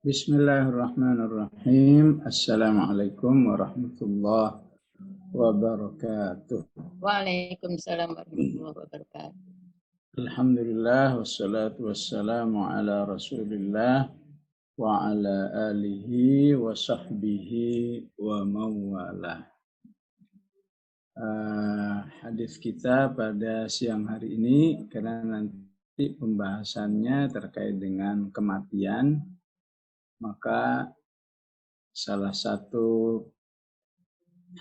Bismillahirrahmanirrahim. Assalamualaikum warahmatullahi wabarakatuh. Waalaikumsalam warahmatullahi wabarakatuh. Alhamdulillah wassalatu wassalamu ala Rasulillah wa ala alihi wa sahbihi wa mawalah. Hadis kita pada siang hari ini karena nanti pembahasannya terkait dengan kematian, maka salah satu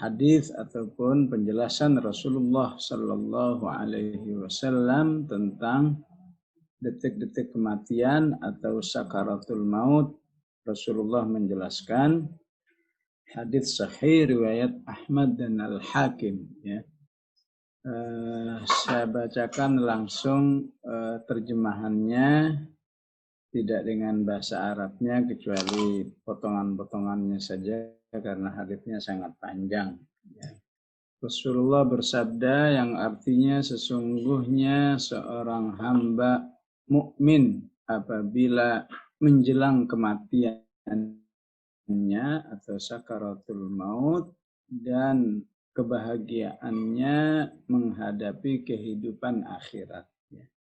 hadis ataupun penjelasan Rasulullah Sallallahu Alaihi Wasallam tentang detik-detik kematian atau sakaratul maut. Rasulullah menjelaskan, hadis sahih riwayat Ahmad dan Al Hakim. Ya, saya bacakan langsung terjemahannya, tidak dengan bahasa Arabnya kecuali potongan-potongannya saja karena hadisnya sangat panjang. Ya. Rasulullah bersabda yang artinya sesungguhnya seorang hamba mukmin apabila menjelang kematiannya atau sakaratul maut dan kebahagiaannya menghadapi kehidupan akhirat.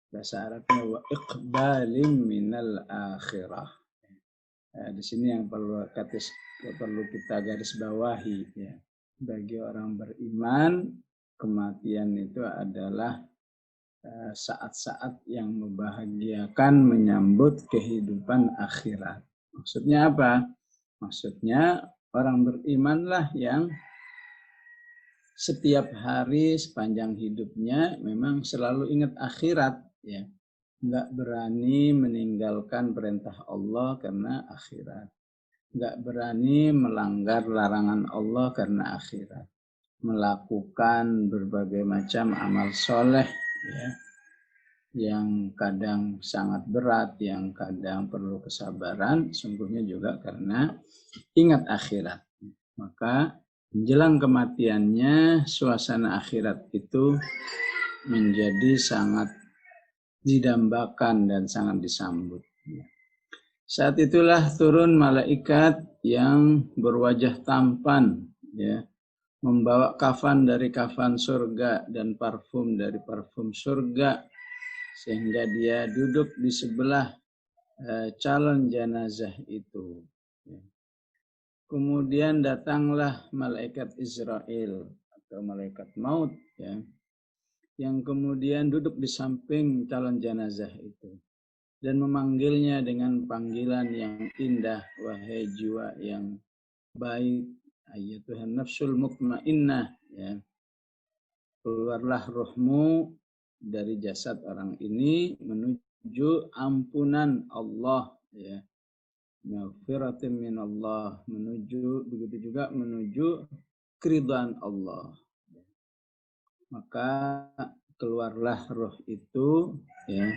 Bahasa Arabnya wa iqbalim minal akhirah. Di sini yang perlu kita garis bawahi, ya. Bagi orang beriman, kematian itu adalah saat-saat yang membahagiakan menyambut kehidupan akhirat. Maksudnya apa? Maksudnya orang berimanlah yang setiap hari sepanjang hidupnya memang selalu ingat akhirat, ya. Nggak berani meninggalkan perintah Allah karena akhirat. Nggak berani melanggar larangan Allah karena akhirat. Melakukan berbagai macam amal soleh, ya, yang kadang sangat berat, yang kadang perlu kesabaran, sungguhnya juga karena ingat akhirat. Maka menjelang kematiannya, suasana akhirat itu menjadi sangat didambakan dan sangat disambut. Saat itulah turun malaikat yang berwajah tampan, ya, membawa kafan dari kafan surga dan parfum dari parfum surga, sehingga dia duduk di sebelah calon jenazah itu. Kemudian datanglah malaikat Israel atau malaikat maut, ya, yang kemudian duduk di samping calon jenazah itu dan memanggilnya dengan panggilan yang indah, wahai jiwa yang baik, ayyatuhan nafsul mutmainnah, ya, keluarlah rohmu dari jasad orang ini menuju ampunan Allah, ya, maghfiratin min Allah, begitu juga menuju keridhaan Allah. Maka keluarlah roh itu, ya,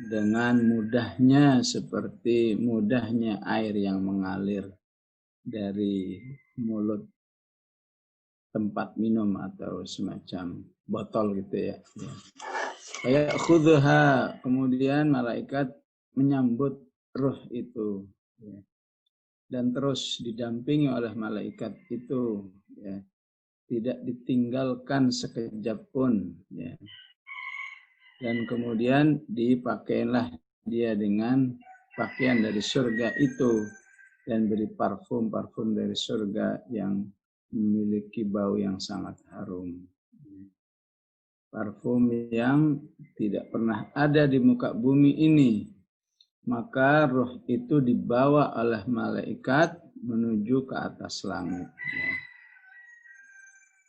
dengan mudahnya seperti mudahnya air yang mengalir dari mulut tempat minum atau semacam botol gitu, ya. Kayak khudha, kemudian malaikat menyambut roh itu, ya, dan terus didampingi oleh malaikat itu, ya, tidak ditinggalkan sekejap pun, ya. Dan kemudian dipakailah dia dengan pakaian dari surga itu dan beri parfum dari surga yang memiliki bau yang sangat harum. Parfum yang tidak pernah ada di muka bumi ini. Maka roh itu dibawa oleh malaikat menuju ke atas langit.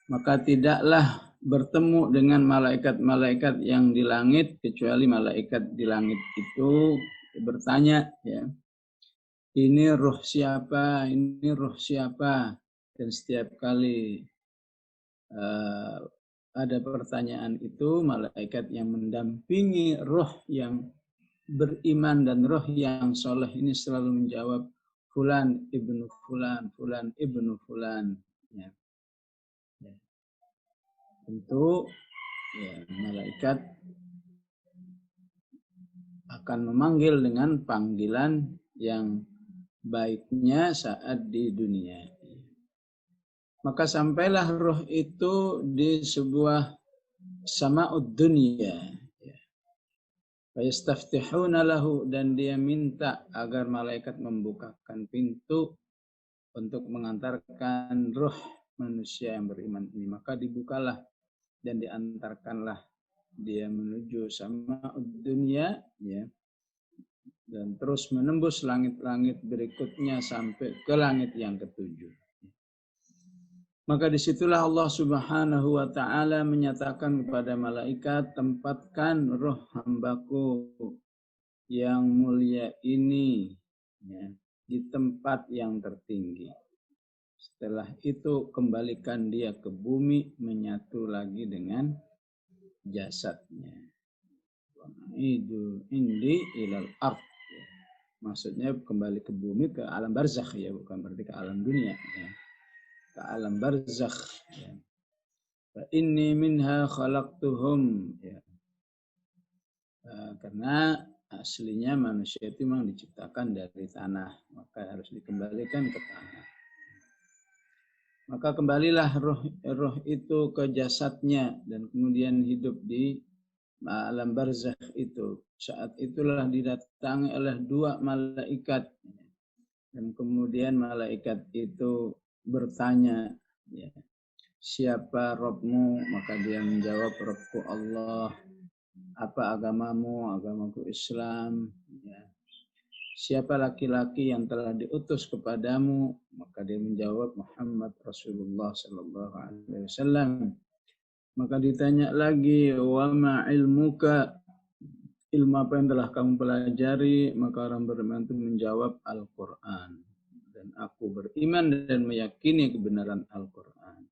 Maka tidaklah bertemu dengan malaikat-malaikat yang di langit kecuali malaikat di langit itu bertanya, ya, ini roh siapa, ini roh siapa. Dan setiap kali ada pertanyaan itu, malaikat yang mendampingi roh yang beriman dan roh yang soleh ini selalu menjawab, fulan ibnu fulan, fulan ibnu fulan, ya. Tentu, ya, malaikat akan memanggil dengan panggilan yang baiknya saat di dunia. Maka sampailah roh itu di sebuah sama'ud dunia. Fayastaftihuna lahu, dan dia minta agar malaikat membukakan pintu untuk mengantarkan roh manusia yang beriman ini. Maka dibukalah dan diantarkanlah dia menuju sama'ud dunia, ya, dan terus menembus langit-langit berikutnya sampai ke langit yang ketujuh. Maka disitulah Allah Subhanahu wa ta'ala menyatakan kepada malaikat, tempatkan roh hambaku yang mulia ini, ya, di tempat yang tertinggi. Setelah itu kembalikan dia ke bumi, menyatu lagi dengan jasadnya. Itu indi ilal ard. Maksudnya kembali ke bumi, ke alam barzakh, ya, bukan berarti ke alam dunia, ya. Ke alam barzakh, ya. Fa inni minha khalaqtuhum, ya. Karena aslinya manusia itu memang diciptakan dari tanah, maka harus dikembalikan ke tanah. Maka kembalilah roh itu ke jasadnya dan kemudian hidup di alam barzakh itu. Saat itulah didatangi oleh dua malaikat, dan kemudian malaikat itu bertanya, ya, siapa Rabbmu? Maka dia menjawab, Rabbku Allah. Apa agamamu? Agamaku Islam. Ya. Siapa laki-laki yang telah diutus kepadamu? Maka dia menjawab, Muhammad Rasulullah Sallallahu Alaihi Wasallam. Maka ditanya lagi, wa ma ilmuka, ilmu apa yang telah kamu pelajari? Maka orang beriman itu menjawab, Al-Quran. Dan aku beriman dan meyakini kebenaran Al-Quran.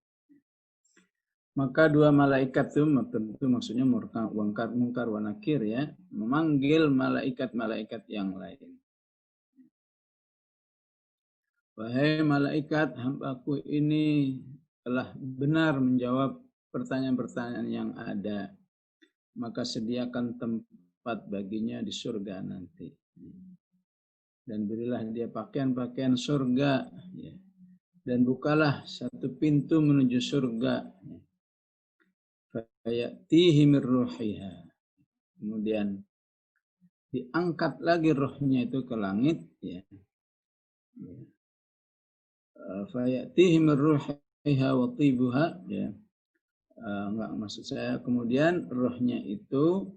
Maka dua malaikat itu, tentu maksudnya Munkar wa Nakir, ya, memanggil malaikat-malaikat yang lain. Wahai malaikat, hambaku ini telah benar menjawab pertanyaan-pertanyaan yang ada. Maka sediakan tempat baginya di surga nanti. Dan berilah dia pakaian-pakaian surga. Ya. Dan bukalah satu pintu menuju surga. Fayatihi min ruhiha. Kemudian diangkat lagi rohnya itu ke langit. Ya. Fayatihi min ruhiha wa tibuha. Ya. Enggak, maksud saya kemudian rohnya itu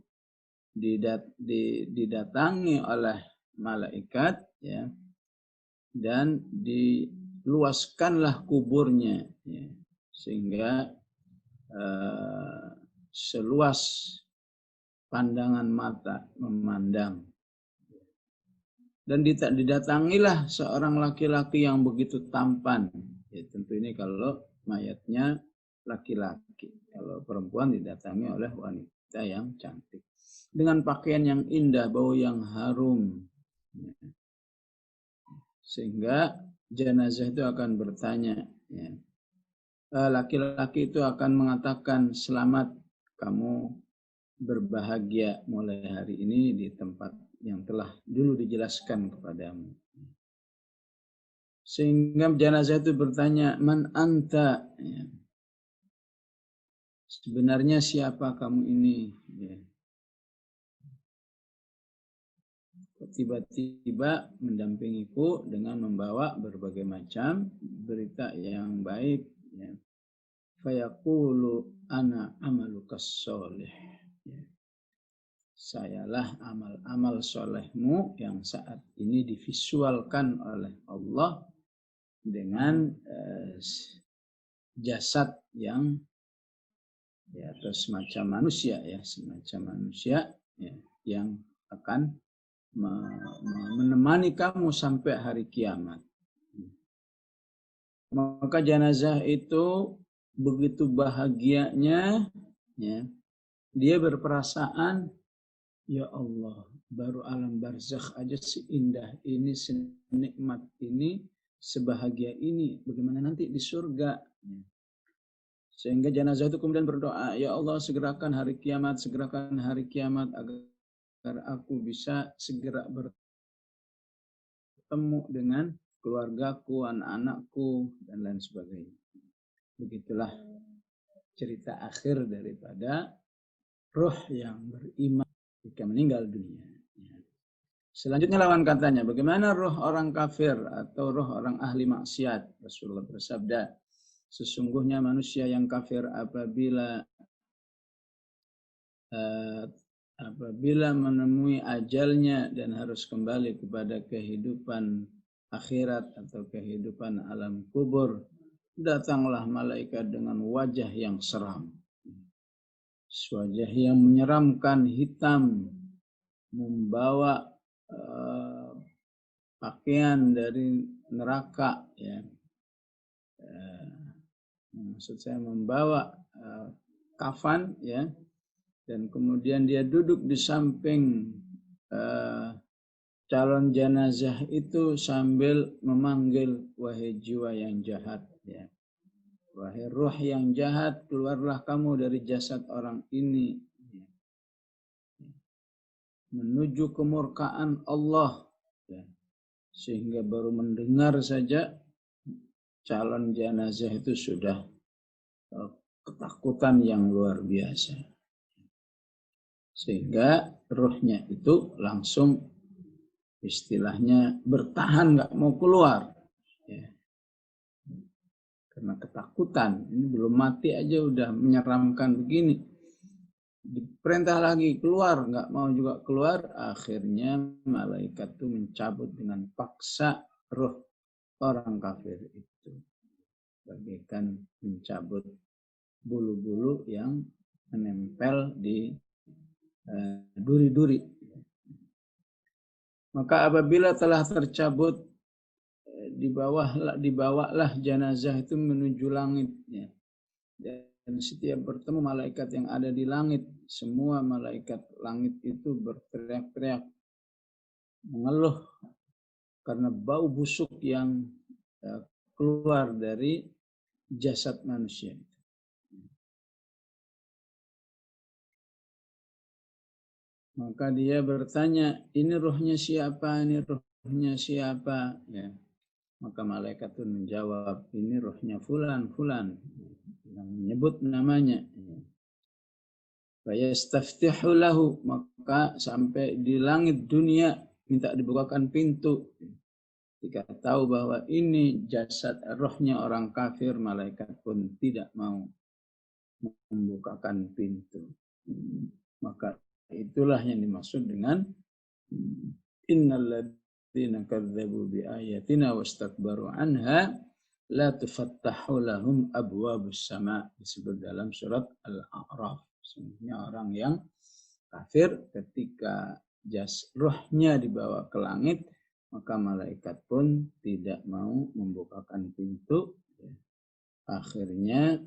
didatangi oleh malaikat, ya, dan diluaskanlah kuburnya, ya, sehingga seluas pandangan mata memandang, dan didatangilah seorang laki-laki yang begitu tampan, ya, tentu ini kalau mayatnya laki-laki. Kalau perempuan didatangi oleh wanita yang cantik dengan pakaian yang indah, bau yang harum, sehingga jenazah itu akan bertanya, ya. Laki-laki itu akan mengatakan, selamat, kamu berbahagia mulai hari ini di tempat yang telah dulu dijelaskan kepadamu. Sehingga jenazah itu bertanya, man anta, ya. Sebenarnya siapa kamu ini? Ya. Tiba-tiba mendampingiku dengan membawa berbagai macam berita yang baik. Ya. Fayaqulu ana amalukas soleh. Ya. Sayalah amal-amal solehmu yang saat ini divisualkan oleh Allah dengan jasad yang, ya, atau semacam manusia, ya, ya, yang akan menemani kamu sampai hari kiamat. Maka jenazah itu begitu bahagianya, ya, dia berperasaan, ya Allah, baru alam barzakh aja seindah ini, senikmat ini, sebahagia ini, bagaimana nanti di surga? Sehingga jenazah itu kemudian berdoa, ya Allah, segerakan hari kiamat agar aku bisa segera bertemu dengan keluargaku, anak-anakku, dan lain sebagainya. Begitulah cerita akhir daripada roh yang beriman ketika meninggal dunia. Selanjutnya lawan katanya, bagaimana roh orang kafir atau roh orang ahli maksiat? Rasulullah bersabda, sesungguhnya manusia yang kafir apabila menemui ajalnya dan harus kembali kepada kehidupan akhirat atau kehidupan alam kubur, datanglah malaikat dengan wajah yang seram. Wajah yang menyeramkan, hitam, membawa pakaian dari neraka, ya. Maksud saya membawa kafan, ya, dan kemudian dia duduk di samping calon jenazah itu sambil memanggil, wahai jiwa yang jahat, ya. Wahai ruh yang jahat, keluarlah kamu dari jasad orang ini, ya. Menuju kemurkaan Allah, ya. Sehingga baru mendengar saja calon jenazah itu sudah ketakutan yang luar biasa. Sehingga ruhnya itu langsung istilahnya bertahan, nggak mau keluar, ya. Karena ketakutan, ini belum mati aja udah menyeramkan begini. Diperintah lagi keluar, nggak mau juga keluar. Akhirnya malaikat itu mencabut dengan paksa roh orang kafir itu, bagaikan mencabut bulu-bulu yang menempel di duri-duri. Maka apabila telah tercabut, dibawalah jenazah itu menuju langit, ya. Dan setiap bertemu malaikat yang ada di langit, semua malaikat langit itu berteriak-teriak, mengeluh karena bau busuk yang keluar dari jasad manusia. Maka dia bertanya, ini rohnya siapa? Ini rohnya siapa? Ya. Maka malaikat itu menjawab, ini rohnya fulan, fulan. Yang menyebut namanya. Fayastaftihu lahu, maka sampai di langit dunia minta dibukakan pintu. Jika tahu bahwa ini jasad rohnya orang kafir, malaikat pun tidak mau membukakan pintu. Maka itulah yang dimaksud dengan innalladzina kadzdzabu biayatina wastakbaru anha la tufattahu lahum abwabus sama, disebut dalam surat Al-A'raf. Sebenarnya orang yang kafir ketika rohnya dibawa ke langit, maka malaikat pun tidak mau membukakan pintu. Akhirnya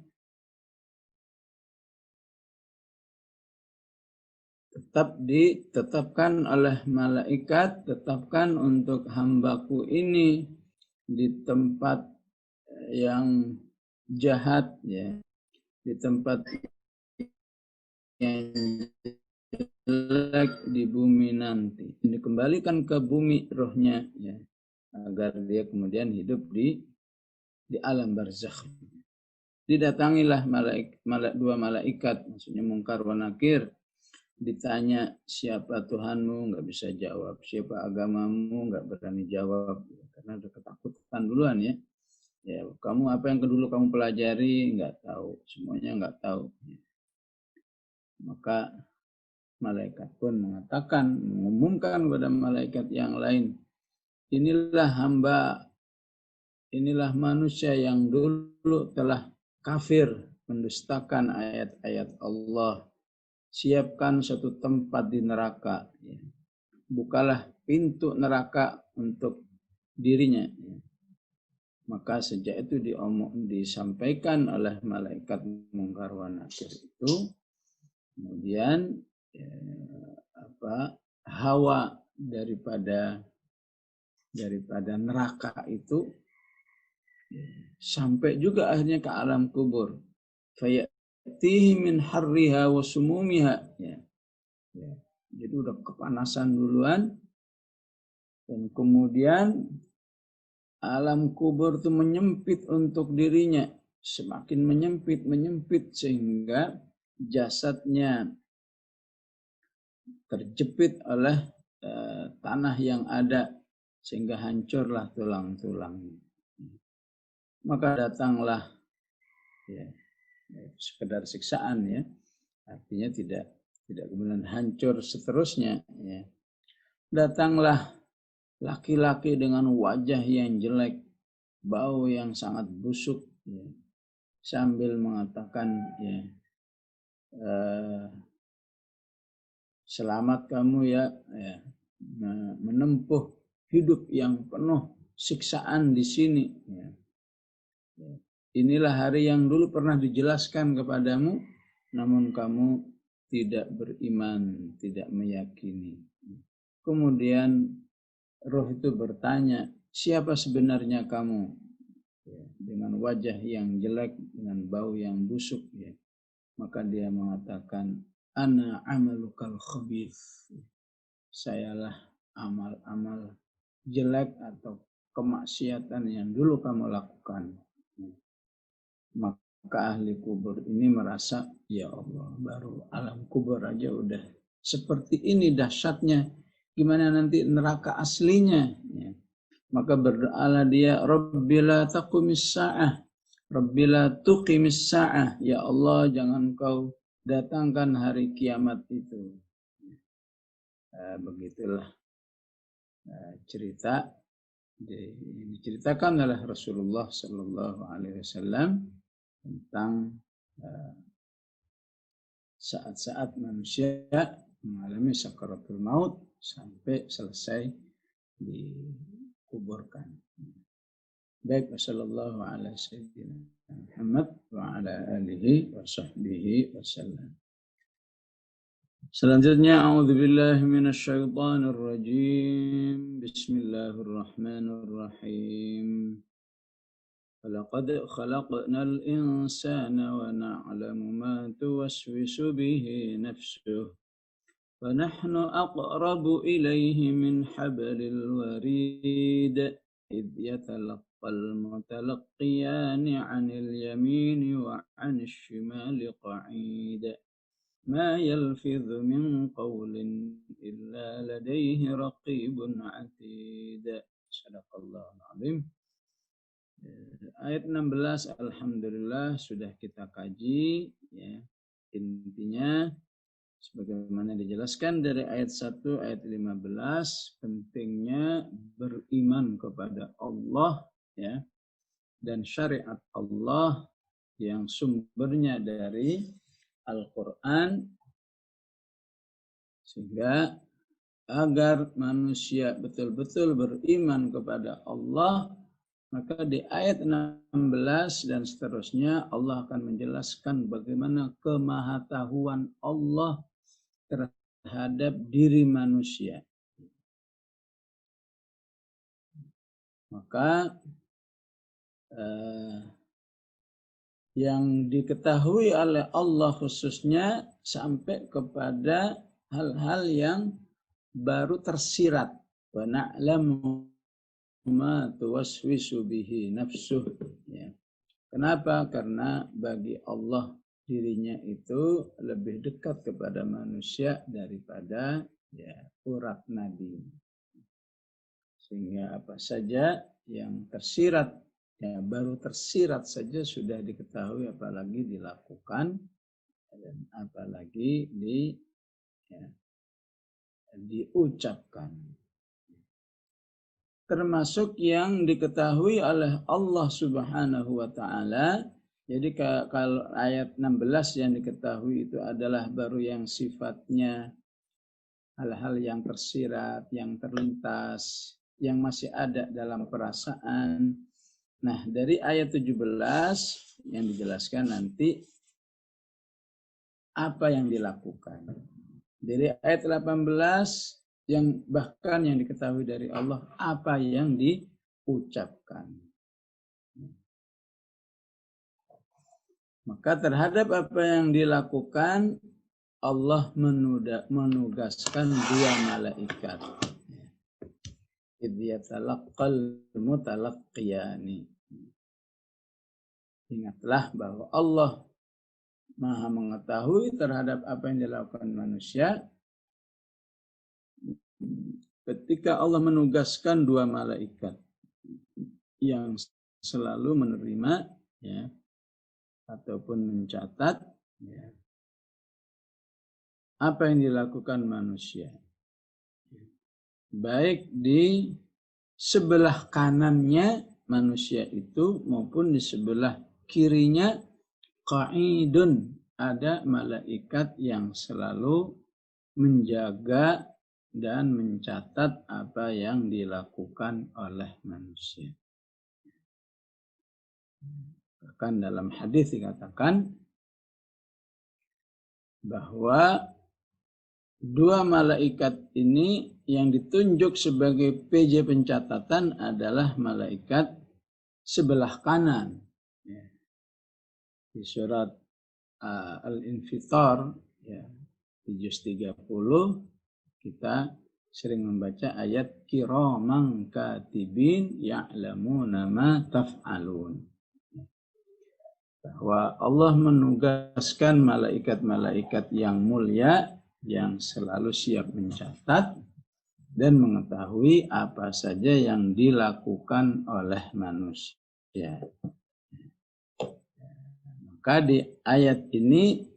ditetapkan oleh malaikat, tetapkan untuk hambaku ini di tempat yang jahat, ya, di tempat yang jelek di bumi nanti. Dikembalikan ke bumi rohnya, ya, agar dia kemudian hidup di alam barzakh. Didatangilah dua malaikat, maksudnya Munkar wa Nakir. Ditanya, siapa Tuhanmu? Nggak bisa jawab. Siapa agamamu? Nggak berani jawab. Karena ada ketakutan duluan, ya. Ya, kamu apa yang dulu kamu pelajari? Nggak tahu. Semuanya nggak tahu. Maka malaikat pun mengumumkan kepada malaikat yang lain, inilah hamba, inilah manusia yang dulu telah kafir, mendustakan ayat-ayat Allah. Siapkan suatu tempat di neraka, ya. Bukalah pintu neraka untuk dirinya, ya. Maka sejak itu disampaikan oleh malaikat Munkar wa Nakir itu, kemudian hawa daripada neraka itu sampai juga akhirnya ke alam kubur. Fayatihi min harriha wa sumumiha, ya. Jadi udah kepanasan duluan, Dan kemudian alam kubur itu menyempit untuk dirinya, semakin menyempit sehingga jasadnya terjepit oleh tanah yang ada sehingga hancurlah tulang-tulangnya. Maka datanglah sekedar siksaan ya, artinya tidak kemudian hancur seterusnya ya. Datanglah laki-laki dengan wajah yang jelek, bau yang sangat busuk ya, sambil mengatakan ya, selamat kamu ya, menempuh hidup yang penuh siksaan di sini ya. Inilah hari yang dulu pernah dijelaskan kepadamu, namun kamu tidak beriman, tidak meyakini. Kemudian roh itu bertanya, siapa sebenarnya kamu? Dengan wajah yang jelek, dengan bau yang busuk. Ya. Maka dia mengatakan, ana amalukal khabith. Sayalah amal-amal jelek atau kemaksiatan yang dulu kamu lakukan. Maka ahli kubur ini merasa, ya Allah, baru alam kubur aja udah seperti ini dahsyatnya, gimana nanti neraka aslinya ya. Maka berdoalah dia, Rabbila taqumis sa'ah, Rabbila tuqimis sa'ah, ya Allah jangan kau datangkan hari kiamat itu. Begitulah cerita diceritakan oleh Rasulullah Sallallahu Alaihi Wasallam tentang saat-saat manusia mengalami sakaratul maut sampai selesai dikuburkan. Baik, sallallahu alaihi wasallam Muhammad wa ala alihi wa sahbihi wasallam. Selanjutnya, a'udzubillahi minasyaitonir rajim. Bismillahirrahmanirrahim. Laqad khalaqnal insana wa na'lamu ma tuwaswisu bihi nafsuhu wa nahnu aqrabu ilayhi min hablil warid idh yatalaqqal mutalaqqiyani 'anil yamini wa 'anil shimali qa'id ma yalfidhu min qawlin illa ladayhi raqibun 'atid. Shadaqallahul 'azim. Ayat 16 alhamdulillah sudah kita kaji ya. Intinya sebagaimana dijelaskan dari ayat 1 ayat 15 pentingnya beriman kepada Allah ya, dan syariat Allah yang sumbernya dari Al-Qur'an, sehingga agar manusia betul-betul beriman kepada Allah, maka di ayat 16 dan seterusnya Allah akan menjelaskan bagaimana kemahatauan Allah terhadap diri manusia. Maka yang diketahui oleh Allah khususnya sampai kepada hal-hal yang baru tersirat. Wa na'lamu ma tuwaswisu bihi nafsuh ya. Kenapa? Karena bagi Allah dirinya itu lebih dekat kepada manusia daripada ya urat nadi. Sehingga apa saja yang tersirat ya baru tersirat saja sudah diketahui, apalagi dilakukan dan apalagi diucapkan. Termasuk yang diketahui oleh Allah Subhanahu wa Ta'ala. Jadi kalau ayat 16 yang diketahui itu adalah baru yang sifatnya hal-hal yang tersirat, yang terlintas, yang masih ada dalam perasaan. Nah, dari ayat 17 yang dijelaskan nanti apa yang dilakukan. Dari ayat 18 yang bahkan yang diketahui dari Allah apa yang diucapkan. Maka terhadap apa yang dilakukan Allah menugaskan 2 malaikat. idh yatalaqqal mutalaqqiyani. Ingatlah bahwa Allah Maha mengetahui terhadap apa yang dilakukan manusia ketika Allah menugaskan dua malaikat yang selalu menerima ya ataupun mencatat ya, apa yang dilakukan manusia. Baik di sebelah kanannya manusia itu maupun di sebelah kirinya qa'idun, ada malaikat yang selalu menjaga dan mencatat apa yang dilakukan oleh manusia. Bahkan dalam hadis dikatakan bahwa dua malaikat ini yang ditunjuk sebagai PJ pencatatan adalah malaikat sebelah kanan. Di surat Al-Infitar ya, di juz 30 kita sering membaca ayat kiraman katibin ya'lamuna ma taf'alun. Bahwa Allah menugaskan malaikat-malaikat yang mulia yang selalu siap mencatat dan mengetahui apa saja yang dilakukan oleh manusia. Maka di ayat ini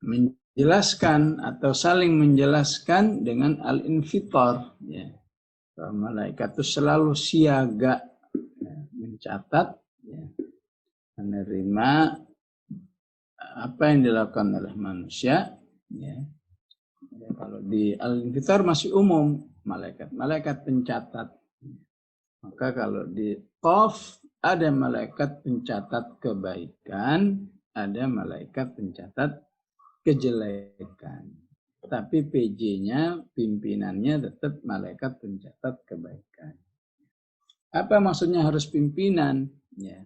menjelaskan atau saling menjelaskan dengan al-infitar ya. Bahwa malaikat itu selalu siaga ya, mencatat ya, menerima apa yang dilakukan oleh manusia ya. Ya, kalau di al-infitar masih umum malaikat pencatat. Maka kalau di Qaf ada malaikat pencatat kebaikan, ada malaikat pencatat kejelekan. Tapi PJ-nya, pimpinannya tetap malaikat pencatat kebaikan. Apa maksudnya harus pimpinan? Ya.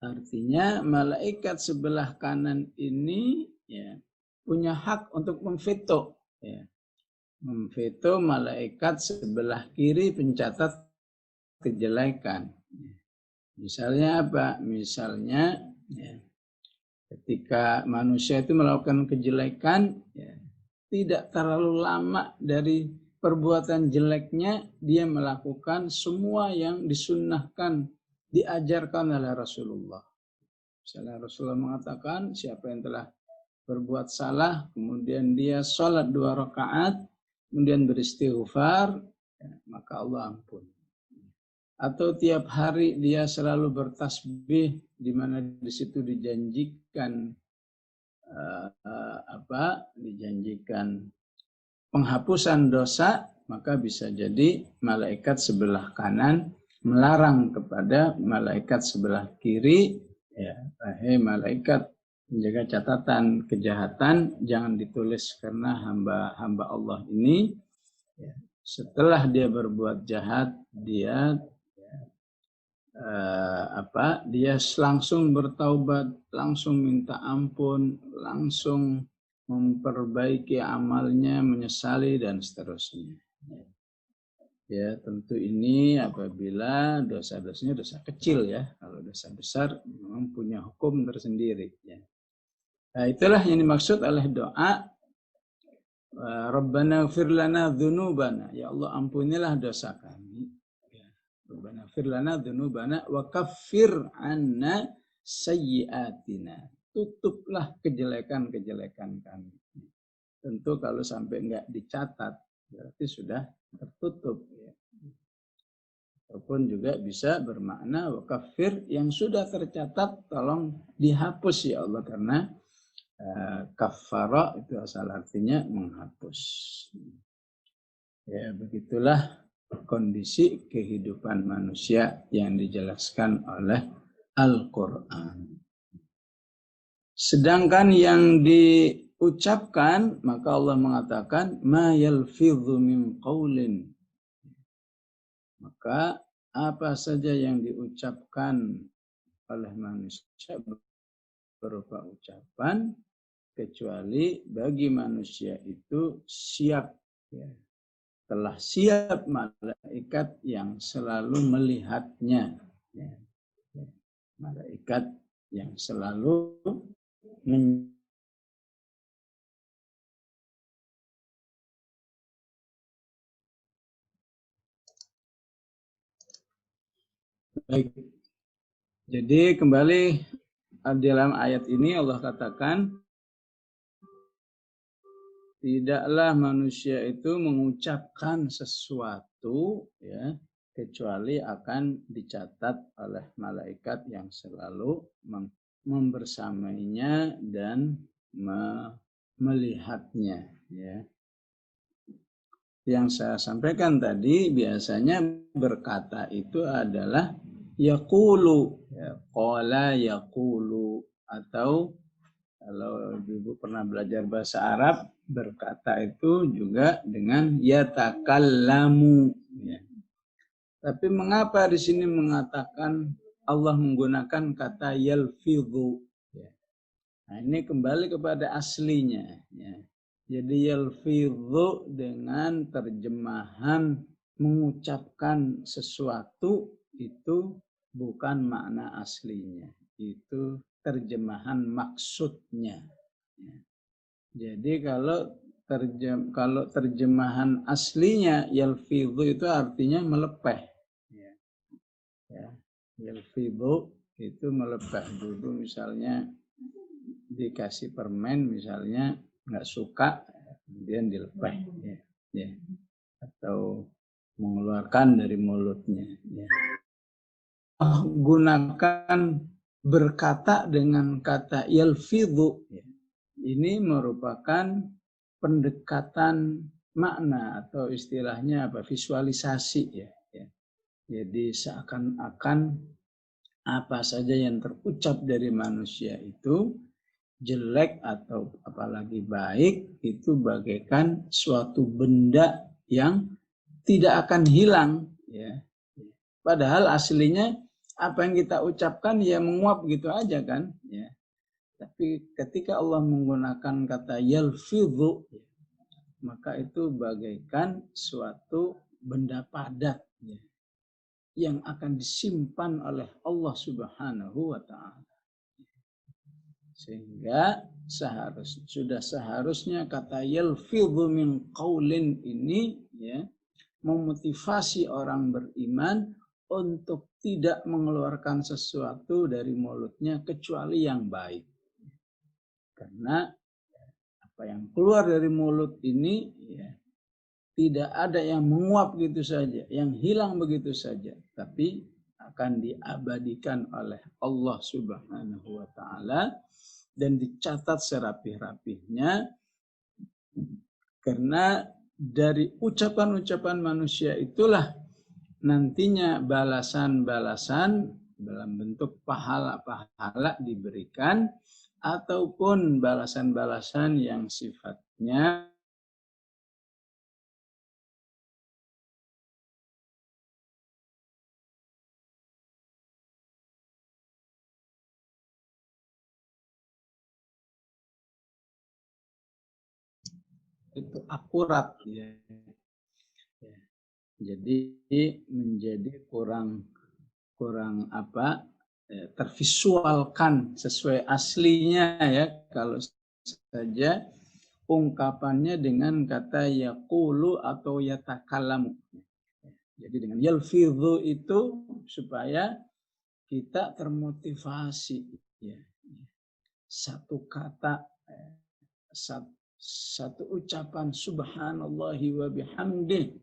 Artinya malaikat sebelah kanan ini ya, punya hak untuk memveto. Ya. Memveto malaikat sebelah kiri pencatat kejelekan. Misalnya apa? Misalnya ya, ketika manusia itu melakukan kejelekan, ya, tidak terlalu lama dari perbuatan jeleknya, dia melakukan semua yang disunnahkan, diajarkan oleh Rasulullah. Misalnya Rasulullah mengatakan, siapa yang telah berbuat salah, kemudian dia sholat 2 rakaat, kemudian beristighfar, ya, maka Allah ampun. Atau tiap hari dia selalu bertasbih, di mana di situ dijanjikan dijanjikan penghapusan dosa, maka bisa jadi malaikat sebelah kanan melarang kepada malaikat sebelah kiri, ya, hai malaikat menjaga catatan kejahatan, jangan ditulis karena hamba Allah ini ya, setelah dia berbuat jahat dia dia langsung bertaubat, langsung minta ampun, langsung memperbaiki amalnya, menyesali dan seterusnya. Ya, tentu ini apabila dosa-dosanya dosa kecil ya. Kalau dosa besar memang punya hukum tersendiri ya. Nah, itulah yang dimaksud oleh doa Rabbana ighfir lana dzunubana. Ya Allah, ampunilah dosa kami. Rabbana ighfir lana dzunubana wa kaffir 'anna sayyi'atina. Tutuplah kejelekan-kejelekan kami. Tentu kalau sampai enggak dicatat berarti sudah tertutup ya. Ataupun juga bisa bermakna wa kaffir yang sudah tercatat tolong dihapus ya Allah, karena kaffara itu asal artinya menghapus. Ya, begitulah kondisi kehidupan manusia yang dijelaskan oleh Al-Quran. Sedangkan yang diucapkan, maka Allah mengatakan, ma yalfidhu min qawlin. Maka apa saja yang diucapkan oleh manusia berupa ucapan, kecuali bagi manusia itu siap ya, telah siap malaikat yang selalu melihatnya. Ya. Malaikat yang selalu baik. Jadi kembali dalam ayat ini Allah katakan, tidaklah manusia itu mengucapkan sesuatu ya kecuali akan dicatat oleh malaikat yang selalu membersamainya dan melihatnya ya. Yang saya sampaikan tadi biasanya berkata itu adalah yaqulu ya, qala yaqulu, atau kalau ibu pernah belajar bahasa Arab, berkata itu juga dengan yatakallamu. Ya. Tapi mengapa di sini mengatakan Allah menggunakan kata yalfidhu? Ya. Nah, ini kembali kepada aslinya. Ya. Jadi yalfidhu dengan terjemahan mengucapkan sesuatu itu bukan makna aslinya. Itu terjemahan maksudnya. Ya. Jadi kalau terjemahan aslinya yalfidhu itu artinya melepeh. Ya. Ya. Yalfidhu itu melepeh. Dulu misalnya dikasih permen misalnya nggak suka, kemudian dilepeh. Ya. Ya. Atau mengeluarkan dari mulutnya. Ya. Gunakan berkata dengan kata yalfidhu. Ya. Ini merupakan pendekatan makna atau istilahnya apa visualisasi ya. Jadi seakan-akan apa saja yang terucap dari manusia itu jelek atau apalagi baik itu bagaikan suatu benda yang tidak akan hilang ya. Padahal aslinya apa yang kita ucapkan ya menguap gitu aja kan ya. Tapi ketika Allah menggunakan kata yalfidhu, maka itu bagaikan suatu benda padat ya, yang akan disimpan oleh Allah Subhanahu wa Ta'ala. Sehingga sudah seharusnya kata yalfidhu min qaulin ini ya, memotivasi orang beriman untuk tidak mengeluarkan sesuatu dari mulutnya kecuali yang baik. Karena apa yang keluar dari mulut ini ya, tidak ada yang menguap gitu saja, yang hilang begitu saja, tapi akan diabadikan oleh Allah Subhanahu wa Ta'ala dan dicatat serapih-rapihnya, karena dari ucapan-ucapan manusia itulah nantinya balasan-balasan dalam bentuk pahala-pahala diberikan, ataupun balasan-balasan yang sifatnya itu akurat ya. Jadi menjadi kurang apa tervisualkan sesuai aslinya ya kalau saja ungkapannya dengan kata yaqulu atau yatakallamu. Jadi dengan yalfidhu itu supaya kita termotivasi ya. Satu kata satu ucapan subhanallahi wa bihamdih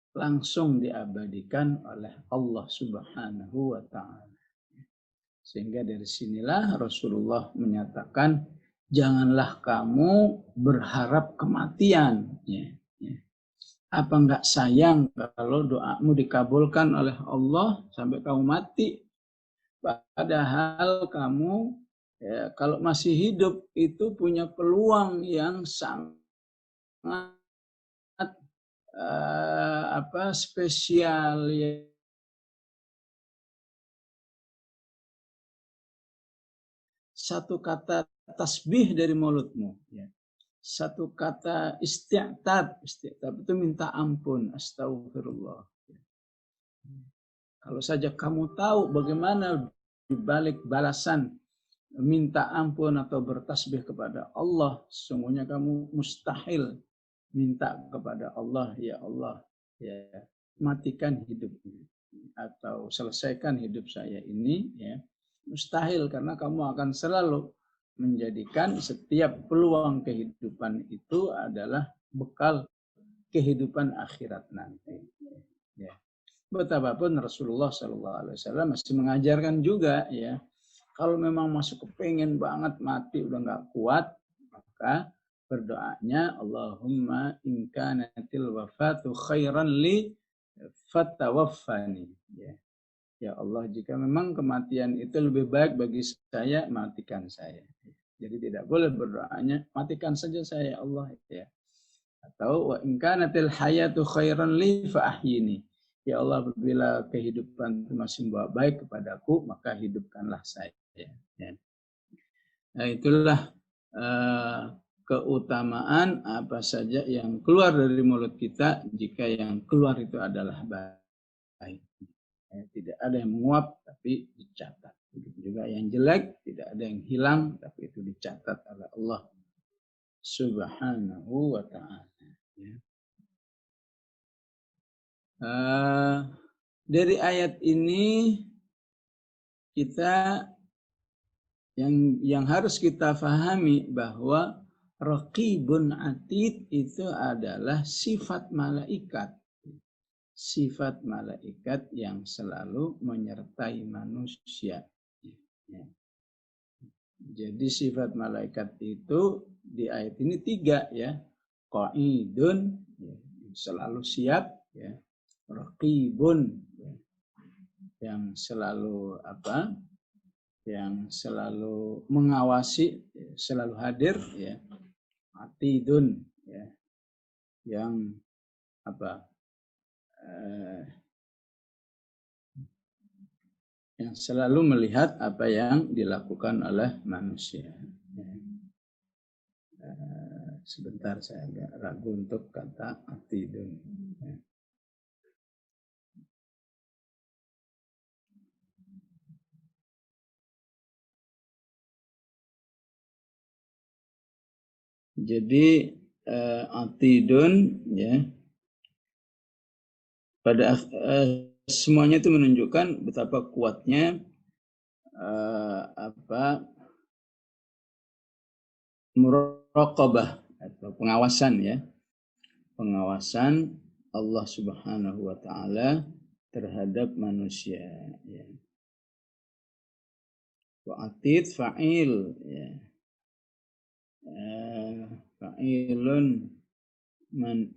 langsung diabadikan oleh Allah Subhanahu wa Ta'ala. Sehingga dari sinilah Rasulullah menyatakan, janganlah kamu berharap kematian. Ya, ya. Apa enggak sayang kalau doamu dikabulkan oleh Allah sampai kamu mati? Padahal kamu ya, kalau masih hidup itu punya peluang yang sangat spesial ya. Satu kata tasbih dari mulutmu ya. satu kata isti'tab. Isti'tab itu minta ampun, astagfirullah. Kalau saja kamu tahu bagaimana dibalik balasan minta ampun atau bertasbih kepada Allah, sesungguhnya kamu mustahil minta kepada Allah, ya Allah, ya matikan hidup ini atau selesaikan hidup saya ini, ya mustahil, karena kamu akan selalu menjadikan setiap peluang kehidupan itu adalah bekal kehidupan akhirat nanti. Ya. Betapapun Rasulullah SAW masih mengajarkan juga, ya, kalau memang masih kepengen banget mati udah nggak kuat, maka berdoanya Allahumma in kanatil wafatu khairan li fatawaffani. Ya Allah, jika memang kematian itu lebih baik bagi saya, matikan saya. Jadi tidak boleh berdoanya matikan saja saya, ya Allah, ya. Atau wa in kanatil hayatu khairan li fa ahyini. Ya Allah, apabila kehidupan itu masih membawa baik kepadaku, maka hidupkanlah saya. Ya. Nah, itulah keutamaan apa saja yang keluar dari mulut kita jika yang keluar itu adalah baik. Tidak ada yang menguap tapi dicatat. Begitu juga yang jelek, tidak ada yang hilang tapi itu dicatat oleh Allah Subhanahu wa ta'ala. Ya. Dari ayat ini kita yang harus kita pahami bahwa raqibun atid itu adalah sifat malaikat. Sifat malaikat yang selalu menyertai manusia. Jadi sifat malaikat itu di ayat ini 3, ya. Qa'idun, ya, selalu siap, ya. Raqibun, ya, yang selalu yang selalu mengawasi, selalu hadir, ya. Atidun, ya, yang yang selalu melihat apa yang dilakukan oleh manusia. Sebentar, saya agak ragu untuk kata atidun. Jadi atidun, ya, pada semuanya itu menunjukkan betapa kuatnya muraqabah atau pengawasan, ya, pengawasan Allah Subhanahu wa ta'ala terhadap manusia, ya. Wa atid fa'il, ya. Fa'ilun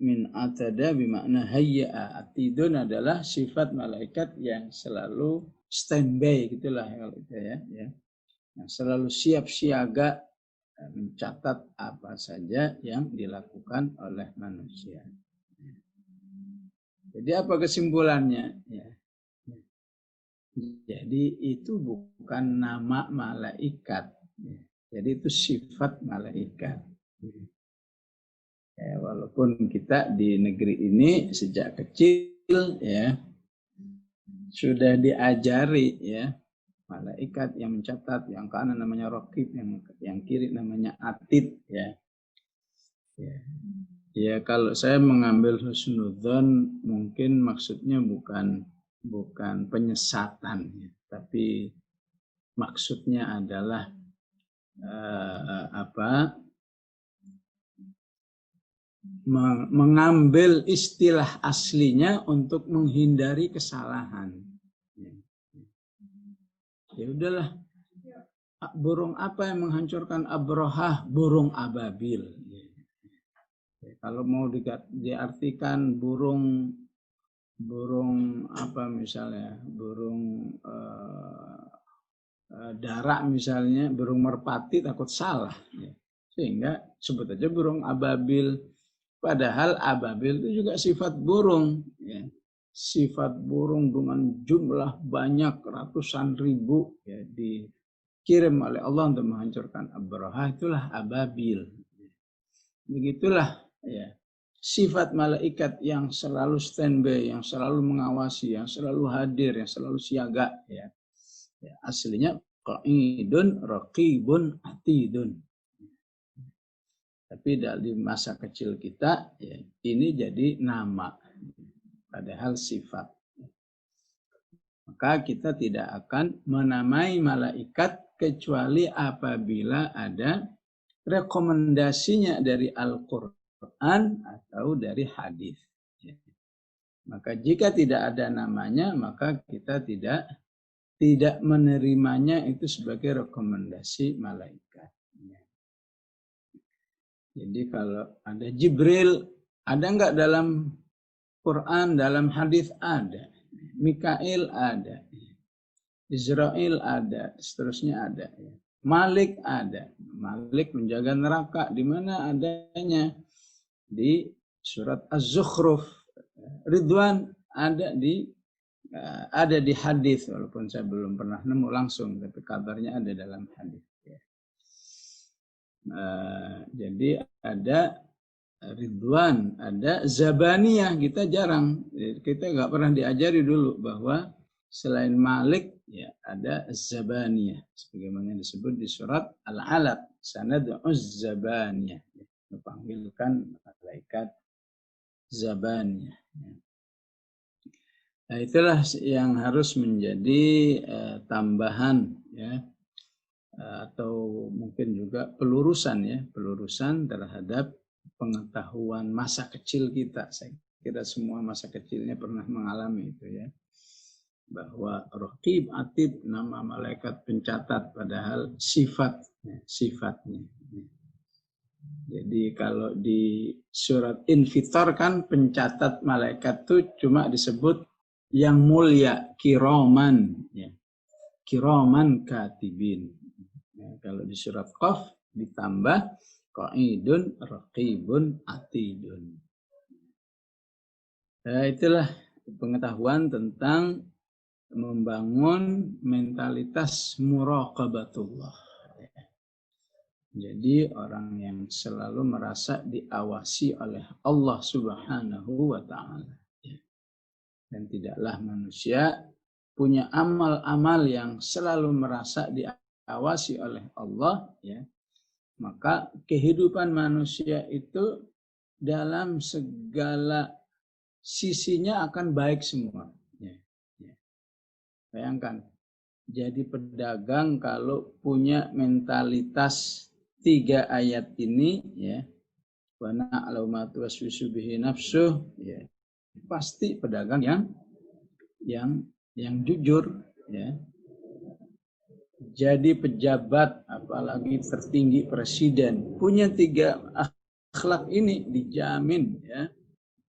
min atada bimakna hayya'a. Atidun adalah sifat malaikat yang selalu standby, gitulah kalau itu, ya, yang selalu siap siaga mencatat apa saja yang dilakukan oleh manusia. Jadi apa kesimpulannya? Ya. Jadi itu bukan nama malaikat. Jadi itu sifat malaikat. Ya, walaupun kita di negeri ini sejak kecil, ya, sudah diajari, ya, malaikat yang mencatat, yang kanan namanya raqib, yang kiri namanya atid, ya. Ya, kalau saya mengambil husnudzon mungkin maksudnya bukan penyesatan, ya, tapi maksudnya adalah mengambil istilah aslinya untuk menghindari kesalahan. Ya udahlah, burung apa yang menghancurkan Abrahah? Burung ababil. Kalau mau diartikan burung apa misalnya, burung darak misalnya, burung merpati, takut salah, ya. Sehingga sebut aja burung ababil. Padahal ababil itu juga sifat burung, ya. Sifat burung dengan jumlah banyak ratusan ribu, ya, dikirim oleh Allah untuk menghancurkan Abrahah, itulah ababil. Begitulah ya sifat malaikat yang selalu standby, yang selalu mengawasi, yang selalu hadir, yang selalu siaga ya. Ya, aslinya qaidun raqibun atidun. Tapi di masa kecil kita ya, ini jadi nama padahal sifat. Maka kita tidak akan menamai malaikat kecuali apabila ada rekomendasinya dari Al-Quran atau dari hadis. Maka jika tidak ada namanya, maka kita tidak menerimanya itu sebagai rekomendasi malaikat. Jadi kalau ada Jibril, ada enggak dalam Quran, dalam hadis? Ada. Mikail ada, Israel ada, seterusnya ada. Malik ada, Malik menjaga neraka, di mana adanya? Di surat Az-Zukhruf. Ridwan ada di hadis, walaupun saya belum pernah nemu langsung, tapi kabarnya ada dalam hadis. Jadi ada Ridwan, ada Zabaniyah, kita jarang, kita nggak pernah diajari dulu bahwa selain Malik ya ada Zabaniyah, sebagaimana disebut di surat Al-Alaq, sanad'uz Zabaniyah, memanggilkan malaikat Zabaniyah. Nah, itulah yang harus menjadi tambahan ya, atau mungkin juga pelurusan terhadap pengetahuan masa kecil kita. Saya kira semua masa kecilnya pernah mengalami itu ya, bahwa Raqib Atid nama malaikat pencatat padahal sifatnya. Jadi kalau di surat Infitar kan pencatat malaikat itu cuma disebut yang mulia, kiroman ya, kiroman katibin. Ya, kalau di surat Qaf ditambah qaidun raqibun atidun. Itulah pengetahuan tentang membangun mentalitas muraqabatullah. Jadi orang yang selalu merasa diawasi oleh Allah Subhanahu wa ta'ala. Dan tidaklah manusia punya amal-amal yang selalu merasa diawasi oleh Allah ya. Maka kehidupan manusia itu dalam segala sisinya akan baik semua. Bayangkan, jadi pedagang kalau punya mentalitas 3 ayat ini, ya, wa na'lamu ma tuwaswisu bihi nafsuh, ya, pasti pedagang yang jujur, ya. Jadi pejabat, apalagi tertinggi presiden, punya 3 akhlak ini dijamin ya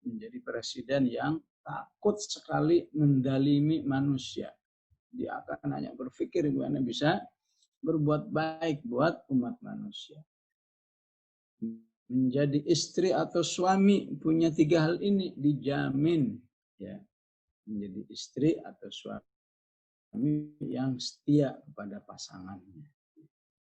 menjadi presiden yang takut sekali mendalimi manusia. Dia akan hanya berpikir bagaimana bisa berbuat baik buat umat manusia. Menjadi istri atau suami punya 3 hal ini dijamin ya, menjadi istri atau suami yang setia kepada pasangannya.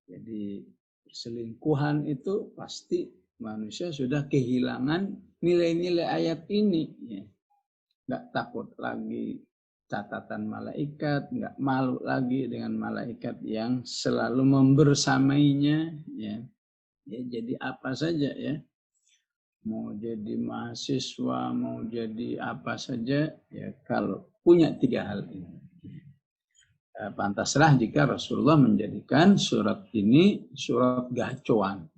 Jadi perselingkuhan itu pasti manusia sudah kehilangan nilai-nilai ayat ini ya. Nggak takut lagi catatan malaikat, nggak malu lagi dengan malaikat yang selalu membersamainya ya. Ya, jadi apa saja ya, mau jadi mahasiswa, mau jadi apa saja ya, kalau punya 3 hal ini. Pantaslah jika Rasulullah menjadikan surat ini surat gacoan,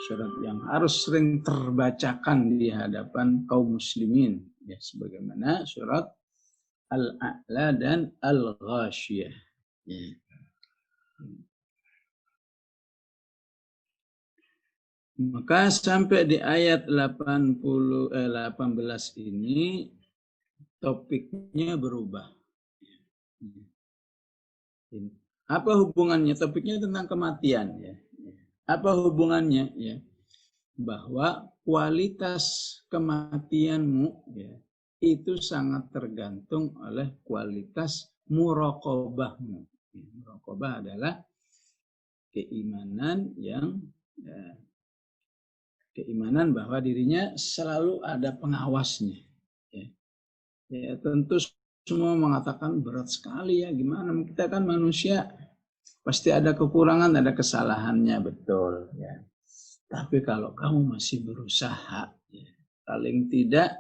surat yang harus sering terbacakan di hadapan kaum muslimin ya, sebagaimana surat Al-A'la dan Al-Ghashiyah ya. Maka sampai di ayat 18 ini topiknya berubah. Apa hubungannya? Topiknya tentang kematian ya. Apa hubungannya ya? Bahwa kualitas kematianmu ya, itu sangat tergantung oleh kualitas muraqabahmu. Muraqabah adalah keimanan yang ya, keimanan bahwa dirinya selalu ada pengawasnya. Ya, tentu semua mengatakan berat sekali ya, gimana, kita kan manusia, pasti ada kekurangan, ada kesalahannya, betul ya. Tapi kalau kamu masih berusaha, ya, paling tidak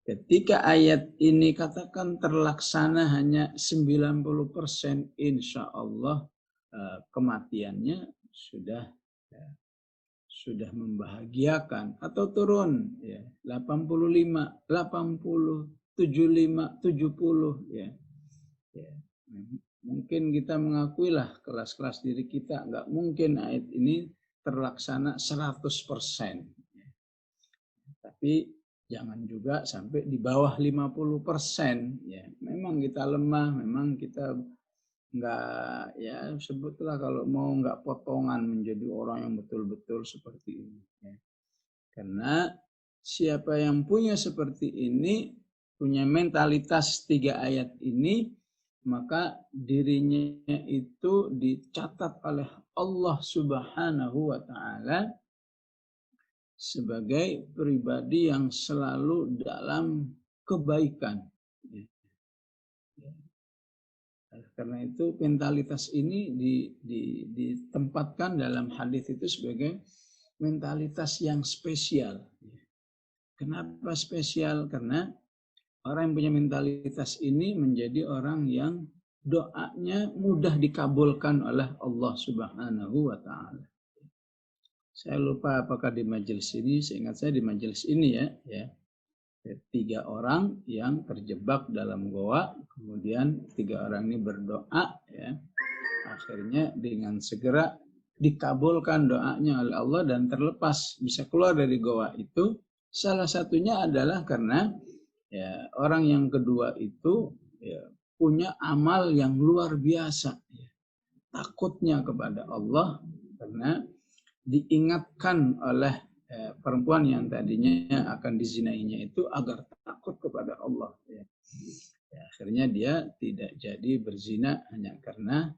ketika ayat ini katakan terlaksana hanya 90%, insya Allah kematiannya sudah membahagiakan, atau turun ya 85, 80, 75, 70 ya. Mungkin kita mengakuilah kelas-kelas diri kita nggak mungkin ayat ini terlaksana 100%. Tapi jangan juga sampai di bawah 50%. Ya, memang kita lemah, memang kita nggak, ya sebutlah kalau mau nggak potongan menjadi orang yang betul-betul seperti ini. Ya. Karena siapa yang punya seperti ini, punya mentalitas 3 ayat ini, maka dirinya itu dicatat oleh Allah Subhanahu wa Ta'ala sebagai pribadi yang selalu dalam kebaikan. Karena itu mentalitas ini ditempatkan dalam hadis itu sebagai mentalitas yang spesial. Kenapa spesial? Karena orang yang punya mentalitas ini menjadi orang yang doanya mudah dikabulkan oleh Allah Subhanahu wa Ta'ala. Saya lupa apakah di majelis ini, seingat saya di majelis ini ya. 3 orang yang terjebak dalam goa, kemudian 3 orang ini berdoa ya. Akhirnya dengan segera dikabulkan doanya oleh Allah dan terlepas, bisa keluar dari goa itu. Salah satunya adalah karena ya, orang yang kedua itu ya, punya amal yang luar biasa. Ya. Takutnya kepada Allah karena diingatkan oleh perempuan yang tadinya akan dizinainya itu agar takut kepada Allah. Ya. Ya, akhirnya dia tidak jadi berzina hanya karena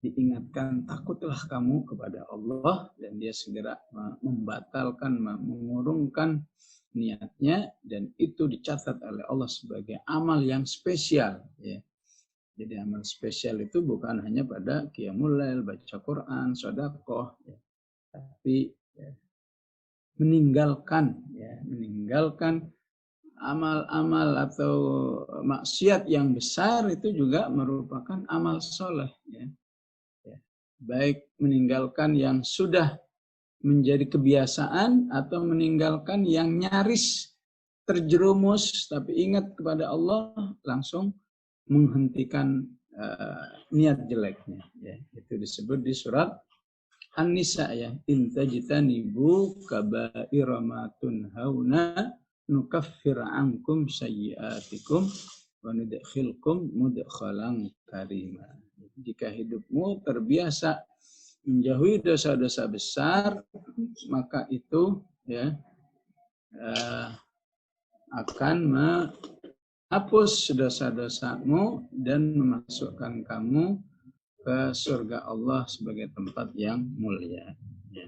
diingatkan takutlah kamu kepada Allah, dan dia segera membatalkan, mengurungkan niatnya, dan itu dicatat oleh Allah sebagai amal yang spesial. Ya. Jadi amal spesial itu bukan hanya pada qiyamul lail, baca Quran, sedekah, ya. Tapi ya, meninggalkan amal-amal atau maksiat yang besar itu juga merupakan amal soleh. Ya. Ya. Baik meninggalkan yang sudah menjadi kebiasaan atau meninggalkan yang nyaris terjerumus tapi ingat kepada Allah, langsung menghentikan niat jeleknya. Ya. Itu disebut di surat An-Nisa ya, in tajtanibu kaba'ira ma tunhauna nukaffir ankum sayyi'atikum wa nudkhilkum mudkhalan karima. Jika hidupmu terbiasa menjauhi dosa-dosa besar, maka itu ya akan menghapus dosa-dosamu dan memasukkan kamu ke surga Allah sebagai tempat yang mulia. Ya.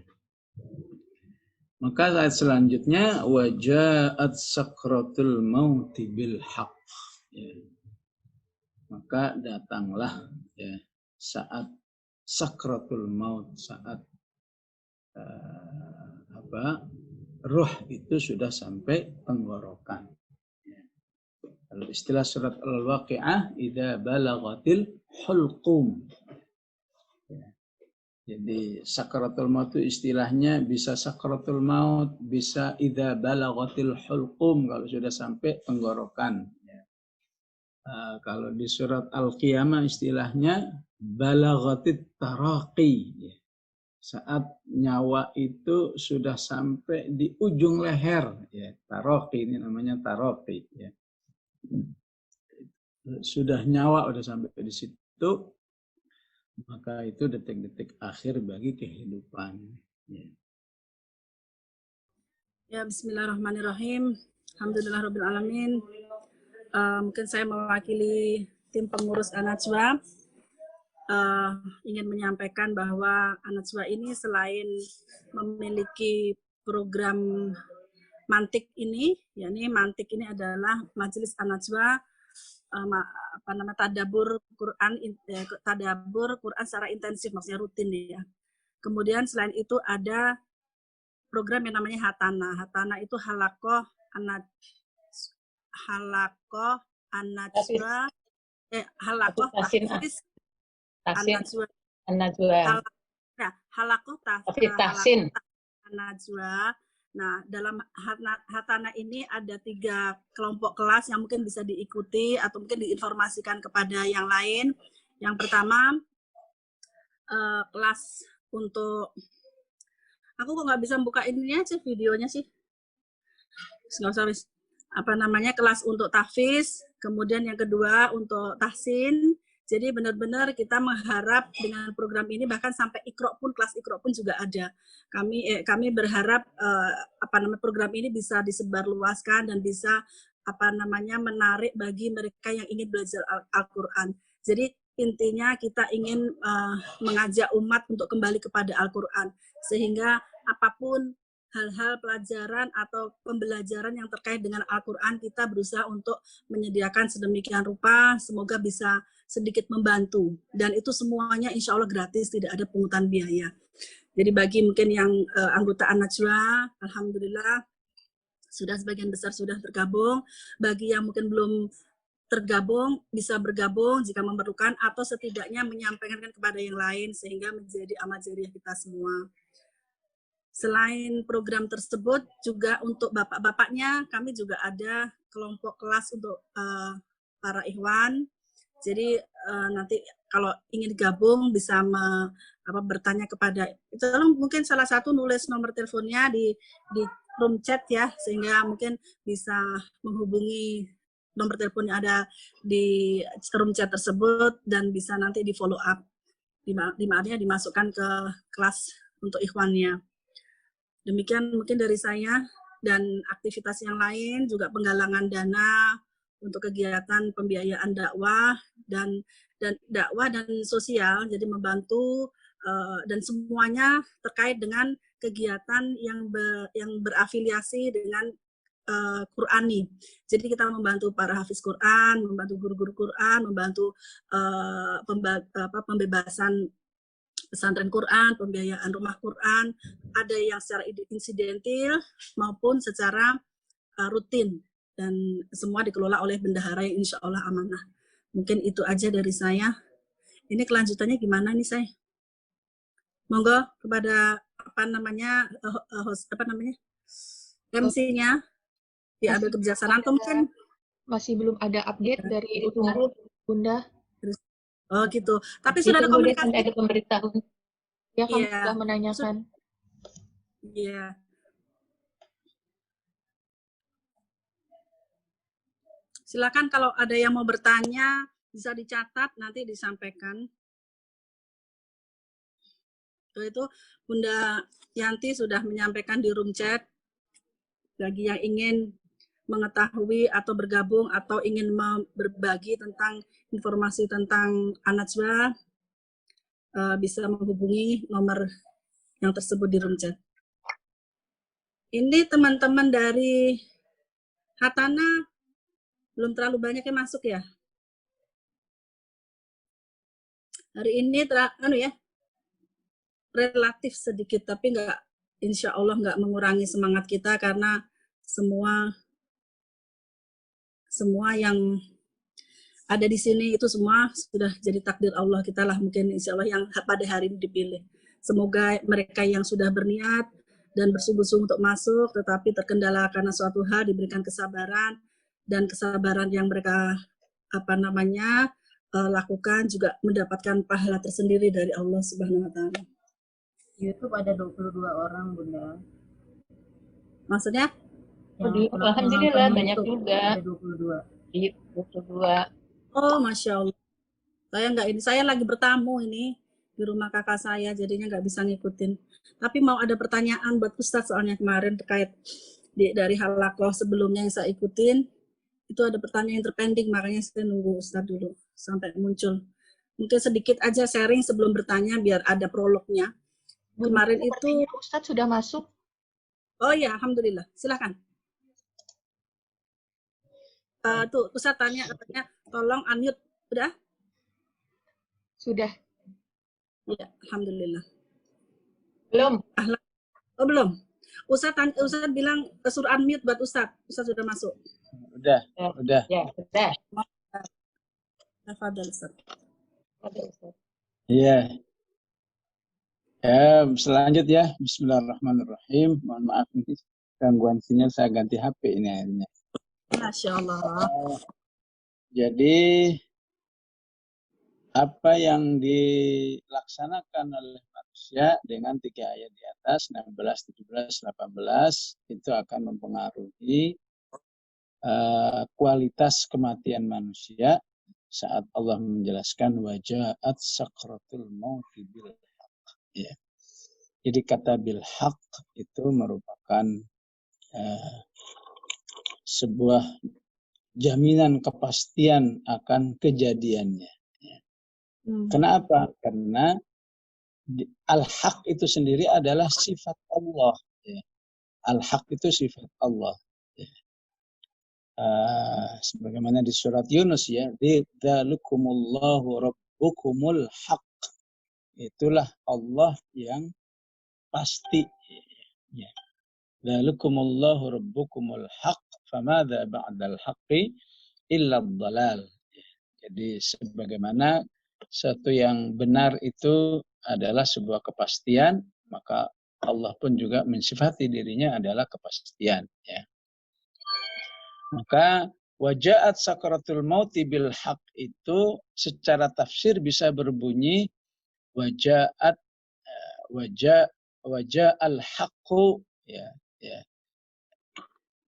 Maka ayat selanjutnya waja'at sakratul mauti bil haqq. Ya. Maka datanglah ya saat sakratul maut, saat ruh itu sudah sampai tenggorokan. Ya. Kalau istilah surat Al-Waqi'ah, idza balaghatil hulqum. Ya. Jadi sakratul maut itu istilahnya bisa sakratul maut, bisa idza balaghatil hulqum, kalau sudah sampai tenggorokan. Ya. Kalau di surat Al-Qiyamah istilahnya balaghatit taraqi. Ya. Saat nyawa itu sudah sampai di ujung leher, ya, taraqi, ini namanya taraqi. Ya. Sudah nyawa sudah sampai di situ, maka itu detik-detik akhir bagi kehidupan. Ya, bismillahirrahmanirrahim. Alhamdulillahirrahmanirrahim. Mungkin saya mewakili tim pengurus An-Najwa. Ingin menyampaikan bahwa An-Najwa ini selain memiliki program Mantik ini, yakni Mantik ini adalah Majelis An-Najwa tadabur Quran secara intensif, maksudnya rutin ya. Kemudian selain itu ada program yang namanya Hatana. Hatana itu halakoh An-Najwa halakoh tahfiz An-Najwa. Halakoh Tahsin. An-Najwa. Nah, dalam Hatana ini ada 3 kelompok kelas yang mungkin bisa diikuti atau mungkin diinformasikan kepada yang lain. Yang pertama, kelas untuk, aku kok nggak bisa buka ininya sih, videonya sih. Nggak usah, kelas untuk tahfiz. Kemudian yang kedua untuk tahsin. Jadi benar-benar kita mengharap dengan program ini bahkan sampai Iqra pun, kelas Iqra pun juga ada. Kami berharap program ini bisa disebarluaskan dan bisa menarik bagi mereka yang ingin belajar Al-Qur'an. Jadi intinya kita ingin mengajak umat untuk kembali kepada Al-Qur'an, sehingga apapun hal-hal pelajaran atau pembelajaran yang terkait dengan Al-Qur'an kita berusaha untuk menyediakan sedemikian rupa, semoga bisa sedikit membantu. Dan itu semuanya insya Allah gratis, tidak ada pungutan biaya. Jadi bagi mungkin yang anggota An-Najwa, alhamdulillah sudah sebagian besar sudah tergabung. Bagi yang mungkin belum tergabung, bisa bergabung jika memerlukan, atau setidaknya menyampaikan kepada yang lain sehingga menjadi amal jariah kita semua. Selain program tersebut, juga untuk bapak-bapaknya, kami juga ada kelompok kelas untuk para ikhwan. Jadi nanti kalau ingin gabung bisa bertanya kepada, tolong mungkin salah satu nulis nomor teleponnya di room chat ya, sehingga mungkin bisa menghubungi nomor teleponnya ada di room chat tersebut dan bisa nanti di follow up, dimasukkan ke kelas untuk ikhwannya. Demikian mungkin dari saya, dan aktivitas yang lain juga penggalangan dana untuk kegiatan pembiayaan dakwah dan dakwah dan sosial, jadi membantu dan semuanya terkait dengan kegiatan yang berafiliasi dengan Qur'ani. Jadi kita membantu para hafiz Qur'an, membantu guru-guru Qur'an, membantu pembebasan pesantren Quran, pembiayaan rumah Quran, ada yang secara insidentil maupun secara rutin, dan semua dikelola oleh bendahara yang insya Allah amanah. Mungkin itu aja dari saya. Ini kelanjutannya gimana nih saya? Monggo kepada MC-nya diambil kebijaksanaan, atau mungkin masih belum ada update dari Bunda. Oh gitu. Tapi sudah ada komunikasi. Ada pemberitahuan. Ya, kami sudah menanyakan. Iya. Silakan kalau ada yang mau bertanya bisa dicatat, nanti disampaikan. Itu Bunda Yanti sudah menyampaikan di room chat. Bagi yang ingin mengetahui atau bergabung atau ingin berbagi tentang informasi tentang An-Najwa, bisa menghubungi nomor yang tersebut di room chat. Ini teman-teman dari Hatana belum terlalu banyak yang masuk ya. Hari ini relatif sedikit, tapi insya Allah nggak mengurangi semangat kita, karena semua yang ada di sini itu semua sudah jadi takdir Allah kita lah, mungkin insya Allah yang pada hari ini dipilih. Semoga mereka yang sudah berniat dan bersungguh-sungguh untuk masuk, tetapi terkendala karena suatu hal, diberikan kesabaran, dan kesabaran yang mereka lakukan juga mendapatkan pahala tersendiri dari Allah Subhanahu Wa Taala. YouTube ada 22 orang, Bunda. Maksudnya? Alhamdulillah banyak juga. Ada 22. Iya, 22. Oh, Masya Allah. Saya lagi bertamu ini di rumah kakak saya, jadinya nggak bisa ngikutin. Tapi mau ada pertanyaan buat Ustadz, soalnya kemarin terkait dari halakoh sebelumnya yang saya ikutin, itu ada pertanyaan yang terpending, makanya saya nunggu Ustadz dulu sampai muncul. Mungkin sedikit aja sharing sebelum bertanya biar ada prolognya. Kemarin itu Ustadz sudah masuk. Oh ya, alhamdulillah. Silakan. Tuh, Ustaz tanya katanya tolong unmute. Udah? Sudah. Ya, alhamdulillah. Belum. Oh, belum. Ustaz bilang suruh unmute buat Ustaz. Ustaz sudah masuk. Udah, Ya, udah. ya, sudah. Tafadhal, Ustaz. Ada, Ustaz. Iya. Ya, selanjut ya. Bismillahirrahmanirrahim. Mohon maaf nih, gangguan sinyal, saya ganti HP ini akhirnya. Masya Allah. Jadi apa yang dilaksanakan oleh manusia dengan 3 ayat di atas, 16, 17, 18, itu akan mempengaruhi kualitas kematian manusia saat Allah menjelaskan waja'at sakratul mauti bil haq. Ya. Jadi kata bil haq itu merupakan sebuah jaminan kepastian akan kejadiannya. Kenapa? Karena al-haq itu sendiri adalah sifat Allah. Ya. Al-haq itu sifat Allah. Ya. Sebagaimana di surat Yunus ya, dzalikumullahu rabbukumul haq. Itulah Allah yang pasti. Ya. Dzalikumullahu rabbukumul haq, famadza ba'dal haqqi illa dhalal. Jadi sebagaimana satu yang benar itu adalah sebuah kepastian, maka Allah pun juga mensifati dirinya adalah kepastian. Ya. Maka waja'at sakaratul mauti bil haq itu secara tafsir bisa berbunyi waja'at waja'al haqqu, ya, ya.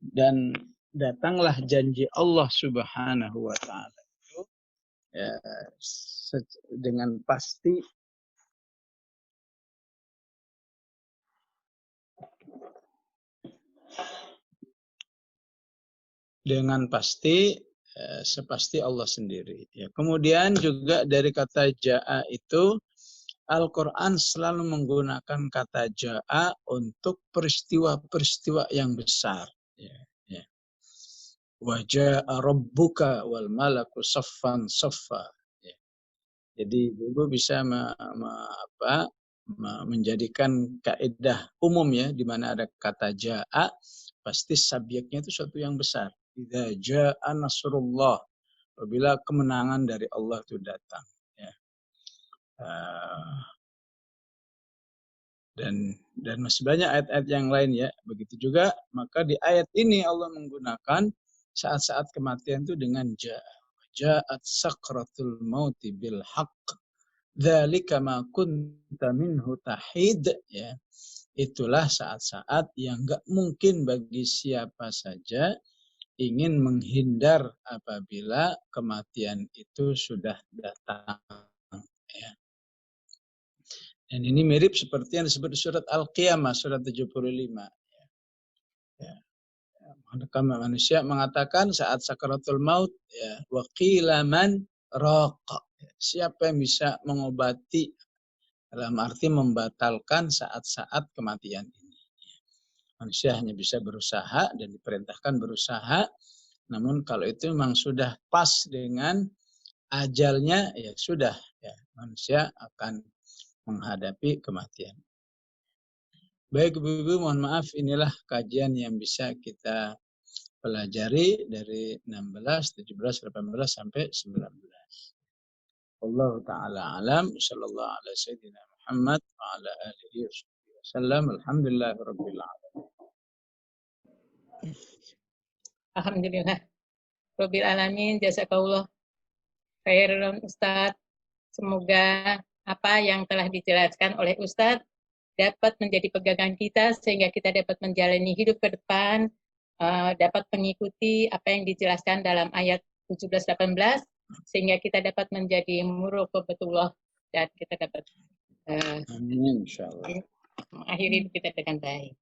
Dan datanglah janji Allah Subhanahu wa taala itu ya, dengan pasti sepasti Allah sendiri. Ya. Kemudian juga dari kata ja'a itu Al-Quran selalu menggunakan kata ja'a untuk peristiwa-peristiwa yang besar. Ya, ya. Wa ja'a rabbuka wal malaku saffan saffa. Ya. Jadi Ibu bisa menjadikan kaidah umum ya, di mana ada kata ja'a, pasti subjeknya itu sesuatu yang besar. Idza ja'a nasrullah, apabila kemenangan dari Allah itu datang. Ya. Dan masih banyak ayat-ayat yang lain ya. Begitu juga, maka di ayat ini Allah menggunakan saat-saat kematian itu dengan ja'a. Ja'at sakratul mauti bil haqq. Dzalika ma kunta minhu tahid, ya. Itulah saat-saat yang enggak mungkin bagi siapa saja ingin menghindar apabila kematian itu sudah datang. Ya. Dan ini mirip seperti yang disebut di surat Al-Qiyamah, surat 75. Ya. Manusia mengatakan saat sakaratul maut, ya, wa qila man raqa. Siapa yang bisa mengobati, dalam arti membatalkan saat-saat kematian ini. Manusia hanya bisa berusaha dan diperintahkan berusaha. Namun kalau itu memang sudah pas dengan ajalnya, ya sudah, ya, manusia akan menghadapi kematian. Baik Ibu-ibu, mohon maaf, inilah kajian yang bisa kita pelajari dari 16, 17, 18 sampai 19. Allah Ta'ala alam, sallallahu ala sayyidina Muhammad wa ala alihi wasallam, alhamdulillahirabbil alamin. Alhamdulillah. Rabbil alamin, jazakallah khairan Ustaz. Semoga apa yang telah dijelaskan oleh Ustaz dapat menjadi pegangan kita sehingga kita dapat menjalani hidup ke depan, dapat mengikuti apa yang dijelaskan dalam ayat 17-18 sehingga kita dapat menjadi muraqabatullah dan kita dapat Amin, insyaallah. mengakhiri hidup kita dengan baik.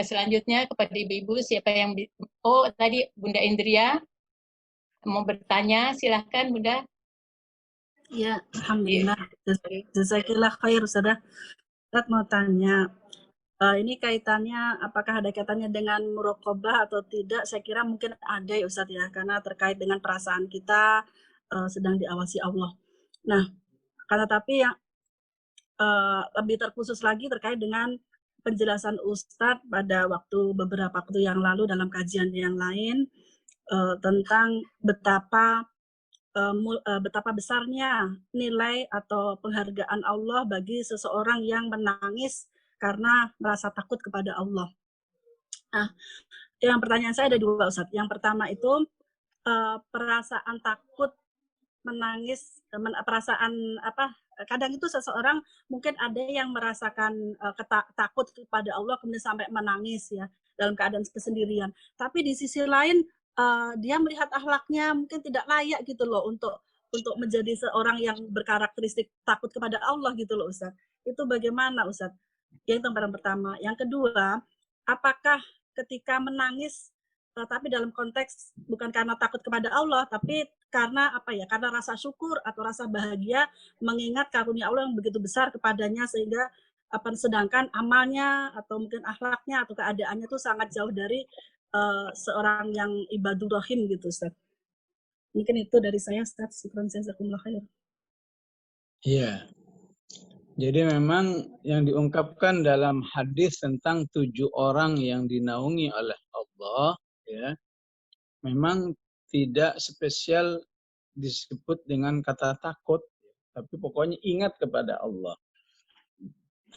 Selanjutnya kepada ibu-ibu siapa yang tadi Bunda Indria mau bertanya, silahkan Bunda. Ya, alhamdulillah. Jazakillah khair, Ustaz. Ustaz mau tanya, Ini kaitannya, apakah ada kaitannya dengan muraqabah atau tidak? Saya kira mungkin ada ya Ustadz ya, karena terkait dengan perasaan kita sedang diawasi Allah. Nah, karena tapi yang lebih terkhusus lagi terkait dengan penjelasan Ustadz pada beberapa waktu yang lalu dalam kajian yang lain tentang betapa besarnya nilai atau penghargaan Allah bagi seseorang yang menangis karena merasa takut kepada Allah. Nah, yang pertanyaan saya ada dua Ustadz. Yang pertama itu perasaan takut, menangis, perasaan apa? Kadang itu seseorang mungkin ada yang merasakan takut kepada Allah kemudian sampai menangis ya dalam keadaan kesendirian. Tapi di sisi lain dia melihat akhlaknya mungkin tidak layak gitu loh untuk menjadi seorang yang berkarakteristik takut kepada Allah gitu loh Ustaz. Itu bagaimana Ustaz? Yang pertama. Yang kedua, apakah ketika menangis tapi dalam konteks bukan karena takut kepada Allah tapi karena apa ya? Karena rasa syukur atau rasa bahagia mengingat karunia Allah yang begitu besar kepadanya sehingga sedangkan amalnya atau mungkin akhlaknya atau keadaannya itu sangat jauh dari seorang yang ibadur rahim gitu Ustaz. Mungkin itu dari saya Ustaz. Syukran jazakumullah khair. Iya. Jadi memang yang diungkapkan dalam hadis tentang 7 orang yang dinaungi oleh Allah ya, memang tidak spesial disebut dengan kata takut, tapi pokoknya ingat kepada Allah.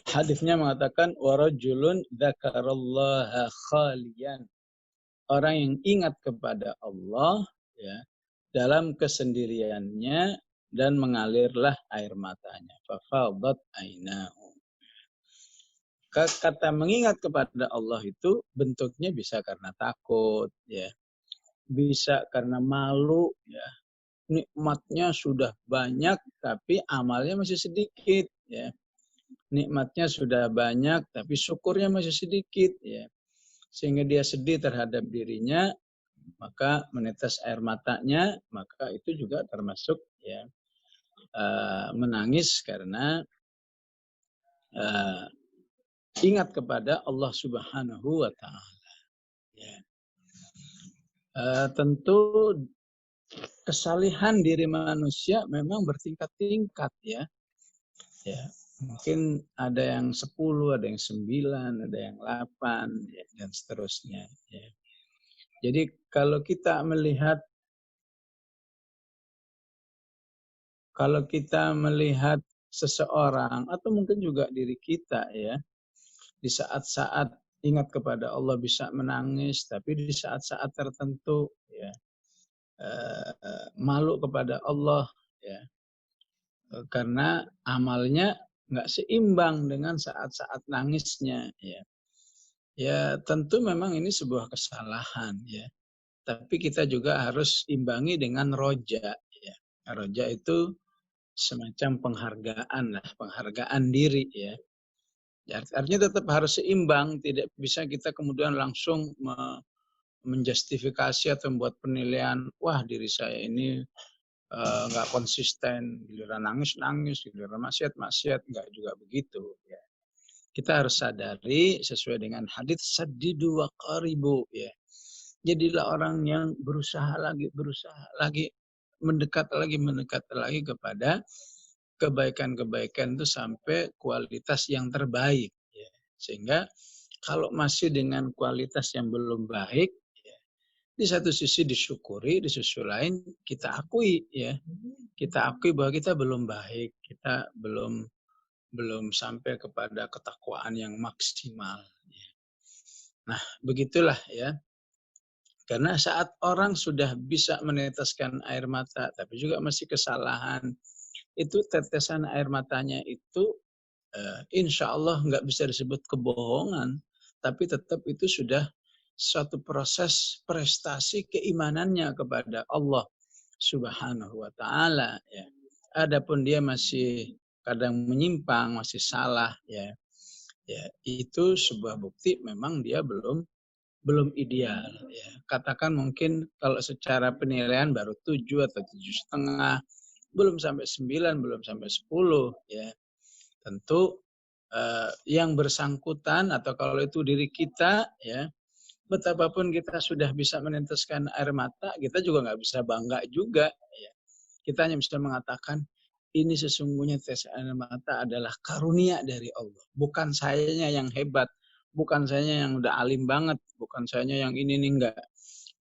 Hadisnya mengatakan warajulun dzakarallaha khaliyan. Orang yang ingat kepada Allah ya dalam kesendiriannya dan mengalirlah air matanya. Fafadat ainahu. Kata mengingat kepada Allah itu bentuknya bisa karena takut ya. Bisa karena malu ya. Nikmatnya sudah banyak tapi amalnya masih sedikit ya. Nikmatnya sudah banyak tapi syukurnya masih sedikit ya. Sehingga dia sedih terhadap dirinya, maka menetes air matanya, maka itu juga termasuk ya menangis karena ingat kepada Allah Subhanahu wa taala. Ya. Tentu kesalihan diri manusia memang bertingkat-tingkat ya. Ya. Mungkin ada yang 10, ada yang 9, ada yang 8 ya, dan seterusnya ya. Jadi kalau kita melihat seseorang atau mungkin juga diri kita ya, di saat-saat ingat kepada Allah bisa menangis, tapi di saat-saat tertentu ya malu kepada Allah ya, karena amalnya nggak seimbang dengan saat-saat nangisnya ya. Ya tentu memang ini sebuah kesalahan ya. Tapi kita juga harus imbangi dengan roja ya. Roja itu semacam penghargaan lah, penghargaan diri ya. Artinya tetap harus seimbang, tidak bisa kita kemudian langsung menjustifikasi atau membuat penilaian, wah diri saya ini nggak konsisten, giliran nangis, giliran maksiat, nggak juga begitu ya. Kita harus sadari sesuai dengan hadits sadidu wa qaribu ya. Jadilah orang yang berusaha lagi, mendekat lagi kepada kebaikan-kebaikan itu sampai kualitas yang terbaik ya. Sehingga kalau masih dengan kualitas yang belum baik ya, di satu sisi disyukuri, di sisi lain kita akui ya. Kita akui bahwa kita belum baik, kita belum sampai kepada ketakwaan yang maksimal. Nah, begitulah ya. Karena saat orang sudah bisa meneteskan air mata, tapi juga masih kesalahan, itu tetesan air matanya itu insya Allah nggak bisa disebut kebohongan, tapi tetap itu sudah suatu proses prestasi keimanannya kepada Allah Subhanahu wa taala ya. Adapun dia masih kadang menyimpang, masih salah ya. Ya, itu sebuah bukti memang dia belum ideal ya. Katakan mungkin kalau secara penilaian baru 7 atau 7,5, belum sampai 9, belum sampai 10 ya. Tentu yang bersangkutan atau kalau itu diri kita, ya, betapapun kita sudah bisa meneteskan air mata, kita juga nggak bisa bangga juga. Ya. Kita hanya bisa mengatakan, ini sesungguhnya tes air mata adalah karunia dari Allah. Bukan sayanya yang hebat, bukan sayanya yang udah alim banget, bukan sayanya yang ini enggak.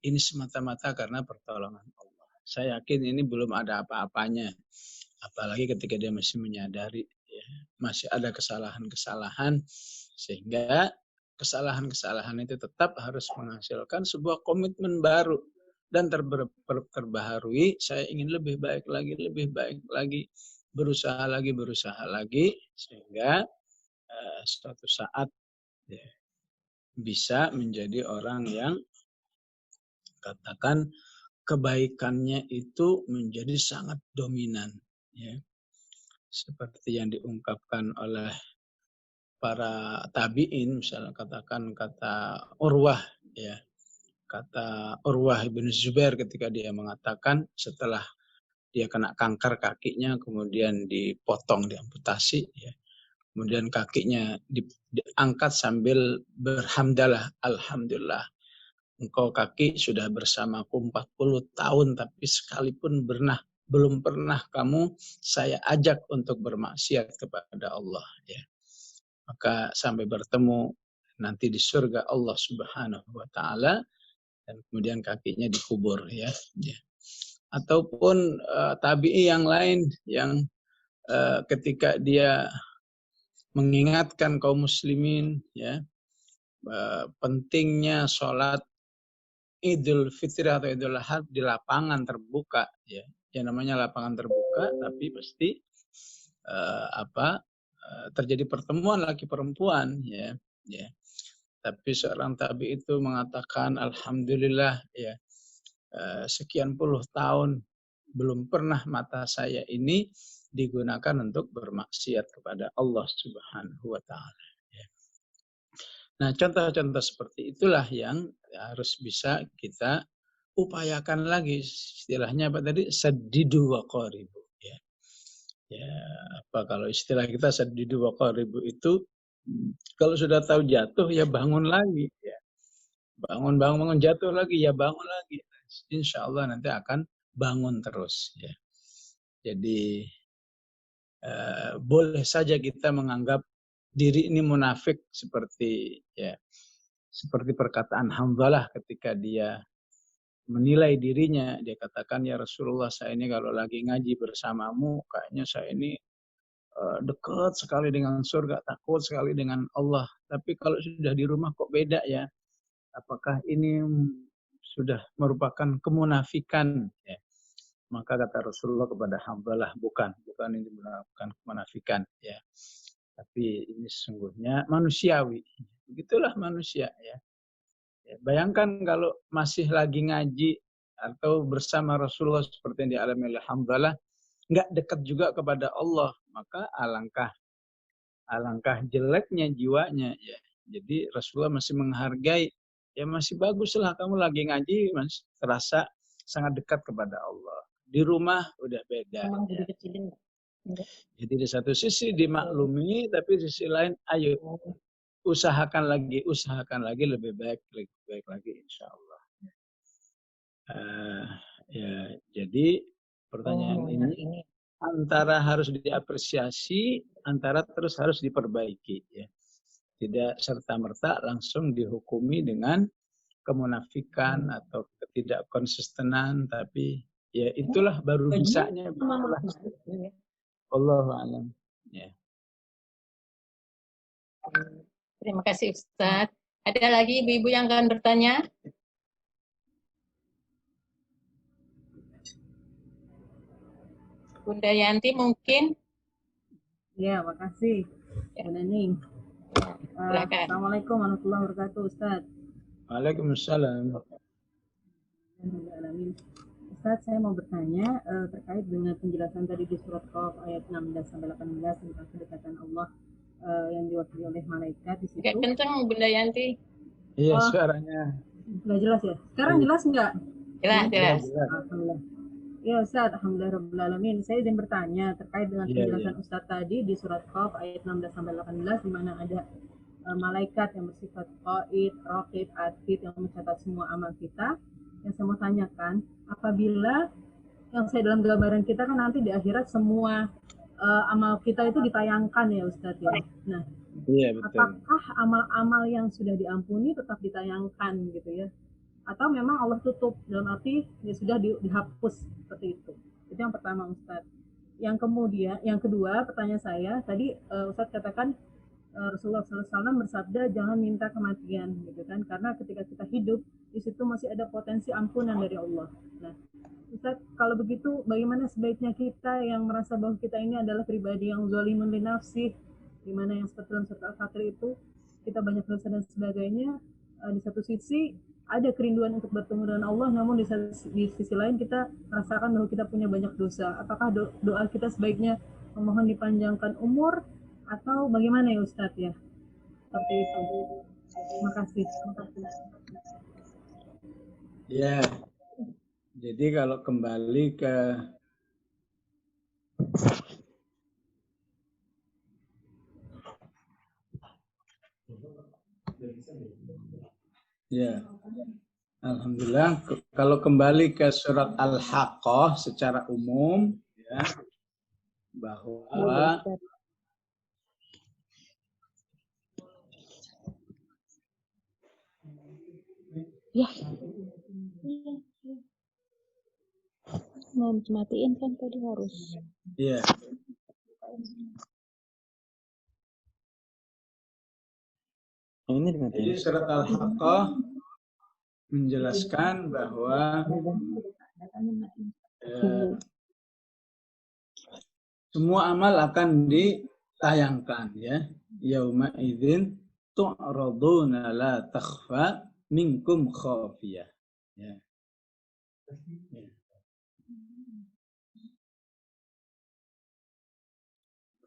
Ini semata-mata karena pertolongan Allah. Saya yakin ini belum ada apa-apanya. Apalagi ketika dia masih menyadari, ya, masih ada kesalahan-kesalahan, sehingga kesalahan-kesalahan itu tetap harus menghasilkan sebuah komitmen baru dan terbaharui. Saya ingin lebih baik lagi, berusaha lagi, sehingga suatu saat, ya, bisa menjadi orang yang katakan kebaikannya itu menjadi sangat dominan, ya. Seperti yang diungkapkan oleh para tabi'in, misalnya katakan kata Urwah, ya. Kata Urwah bin Zubair ketika dia mengatakan setelah dia kena kanker kakinya, kemudian dipotong, diamputasi, ya. Kemudian kakinya diangkat sambil berhamdalah, alhamdulillah. Engkau kaki sudah bersamaku 40 tahun, tapi sekalipun belum pernah kamu saya ajak untuk bermaksiat kepada Allah. Ya. Maka sampai bertemu nanti di surga Allah Subhanahu wa Ta'ala, dan kemudian kakinya dikubur. Ya. Ya. Ataupun tabi'i yang lain yang ketika dia mengingatkan kaum muslimin, ya, pentingnya sholat Idul Fitri atau Idul Adha di lapangan terbuka, ya. Yang namanya lapangan terbuka, tapi pasti terjadi pertemuan laki perempuan, ya. Ya. Tapi seorang tabi itu mengatakan, alhamdulillah, ya, sekian puluh tahun belum pernah mata saya ini digunakan untuk bermaksiat kepada Allah Subhanahu wa Ta'ala. Ya. Nah, contoh-contoh seperti itulah yang harus bisa kita upayakan lagi. Istilahnya apa tadi? Sadidu wa qaribu. Ya. Ya, apa kalau istilah kita sadidu wa qaribu itu, kalau sudah tahu jatuh ya bangun lagi. Ya. Bangun jatuh lagi ya bangun lagi. Insya Allah nanti akan bangun terus. Ya. Jadi boleh saja kita menganggap diri ini munafik seperti, ya, seperti perkataan Hamzalah ketika dia menilai dirinya, dia katakan, ya Rasulullah, saya ini kalau lagi ngaji bersamamu kayaknya saya ini dekat sekali dengan surga, takut sekali dengan Allah, tapi kalau sudah di rumah kok beda ya, apakah ini sudah merupakan kemunafikan? Ya. Maka kata Rasulullah kepada Hamzalah, bukan ini merupakan kemunafikan, ya. Tapi ini sesungguhnya manusiawi. Begitulah manusia, ya. Ya. Bayangkan kalau masih lagi ngaji atau bersama Rasulullah seperti yang dialami oleh Hamzalah, nggak dekat juga kepada Allah, maka alangkah jeleknya jiwanya, ya. Jadi Rasulullah masih menghargai, ya masih baguslah kamu lagi ngaji, masih terasa sangat dekat kepada Allah. Di rumah udah beda. Ya. Jadi di satu sisi dimaklumi, tapi di sisi lain, ayo usahakan lagi lebih baik lagi, insya Allah. Ya, jadi pertanyaan ini antara harus diapresiasi, antara terus harus diperbaiki. Ya. Tidak serta-merta langsung dihukumi dengan kemunafikan atau ketidakkonsistenan, tapi ya itulah baru bisanya. Allahu a'lam. Ya. Terima kasih Ustadz. Ada lagi ibu-ibu yang akan bertanya? Bunda Yanti mungkin? Ya, makasih. Bu Nening. Silakan. Assalamualaikum warahmatullahi wabarakatuh, Ustaz. Waalaikumsalam. Ustaz, saya mau bertanya terkait dengan penjelasan tadi di surat Qaf ayat 16-18 tentang kedekatan Allah yang diwakili oleh malaikat di situ. Agak kencang Bunda Yanti. Iya, suaranya. Nggak jelas ya? Sekarang jelas nggak? Jelas. Alhamdulillah. Ya Ustaz, alhamdulillahirobbilalamin. Saya izin bertanya terkait dengan Iya, penjelasan Ustaz tadi di surat Qaf ayat 16 sampai 18 di mana ada malaikat yang bersifat qaid, raqib, atid yang mencatat semua amal kita. Yang saya mau tanyakan, apabila yang saya dalam gambaran kita kan nanti di akhirat semua amal kita itu ditayangkan ya Ustaz ya. Nah, iya betul. apakah amal-amal yang sudah diampuni tetap ditayangkan gitu ya? Atau memang Allah tutup dalam arti ya sudah dihapus seperti itu. Itu yang pertama Ustadz. Yang kedua pertanyaan saya tadi Ustadz katakan Rasulullah SAW bersabda jangan minta kematian gitu kan, karena ketika kita hidup di situ masih ada potensi ampunan dari Allah. Nah Ustadz, kalau begitu bagaimana sebaiknya kita yang merasa bahwa kita ini adalah pribadi yang zalimun li nafsih, di mana yang seperti dalam surat Al-Fatir itu kita banyak dosa dan sebagainya, di satu sisi ada kerinduan untuk bertemu dengan Allah, namun di sisi lain kita merasakan bahwa kita punya banyak dosa. Apakah doa kita sebaiknya memohon dipanjangkan umur atau bagaimana ya Ustadz ya? Seperti itu. Terima kasih. Ya, jadi kalau kembali ke ya, alhamdulillah. Kalau kembali ke surat Al-Haqqah secara umum, ya, bahwa ya mau matiin kan tadi harus. ya. Ini dimatiin. Jadi surat Al-Haqqah menjelaskan bahwa semua amal akan ditayangkan ya. Yauma idzin tu'raduna la takhfa minkum khafiyah. Ya.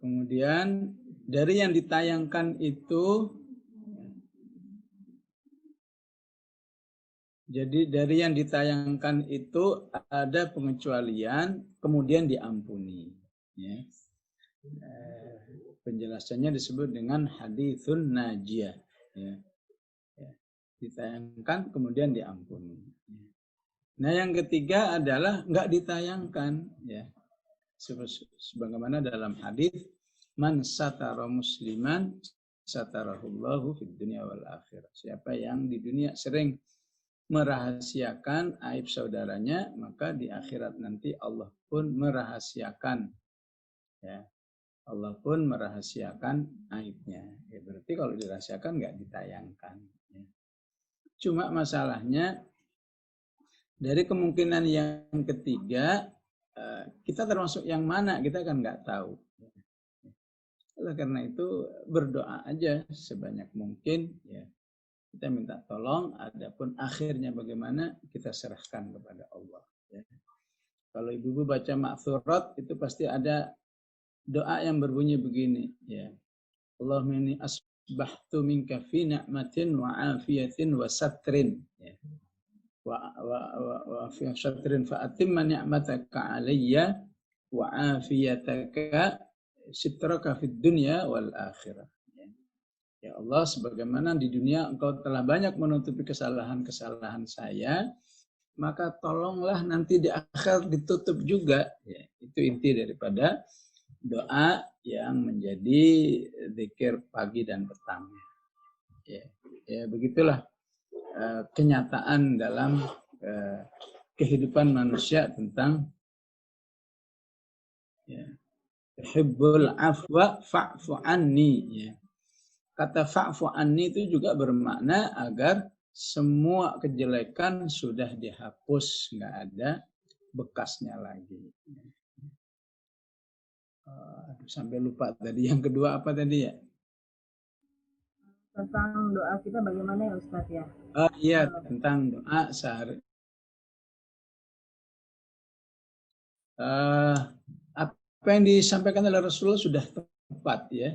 Kemudian dari yang ditayangkan itu, jadi dari yang ditayangkan itu ada pengecualian, kemudian diampuni. Ya. Penjelasannya disebut dengan haditsun najiyah. Ya. Ya. Ditayangkan, kemudian diampuni. Ya. Nah yang ketiga adalah nggak ditayangkan. Ya. Sebagaimana dalam hadis, man satara musliman satarahullahu fid dunya wal akhirah. Siapa yang di dunia sering merahasiakan aib saudaranya, maka di akhirat nanti Allah pun merahasiakan, ya, Allah pun merahasiakan aibnya. Ya, berarti kalau dirahasiakan nggak ditayangkan. Ya. Cuma masalahnya dari kemungkinan yang ketiga, kita termasuk yang mana kita kan nggak tahu. Oleh karena itu berdoa aja sebanyak mungkin, ya. Kita minta tolong, adapun akhirnya bagaimana kita serahkan kepada Allah. Ya. Kalau ibu-ibu baca ma'thurat itu pasti ada doa yang berbunyi begini. Ya. Allahumma inni asbahtu minka fi ni'matin wa afiyatin wa satrin. Ya. Wa fi satrin fa atimma ni'mataka alayya wa afiyataka sitraka fid dunya wal akhirah. Ya Allah, sebagaimana di dunia Engkau telah banyak menutupi kesalahan-kesalahan saya, maka tolonglah nanti di akhir ditutup juga. Ya, itu inti daripada doa yang menjadi zikir pagi dan petang. Ya begitulah kenyataan dalam kehidupan manusia tentang tuhibbul afwa fa'fu anni. Ya. Kata fa'fu anni itu juga bermakna agar semua kejelekan sudah dihapus, nggak ada bekasnya lagi. Sampai lupa tadi. Yang kedua apa tadi ya? Tentang doa kita bagaimana ya Ustadz ya? Iya, tentang doa sehari. Apa yang disampaikan oleh Rasulullah sudah tepat ya.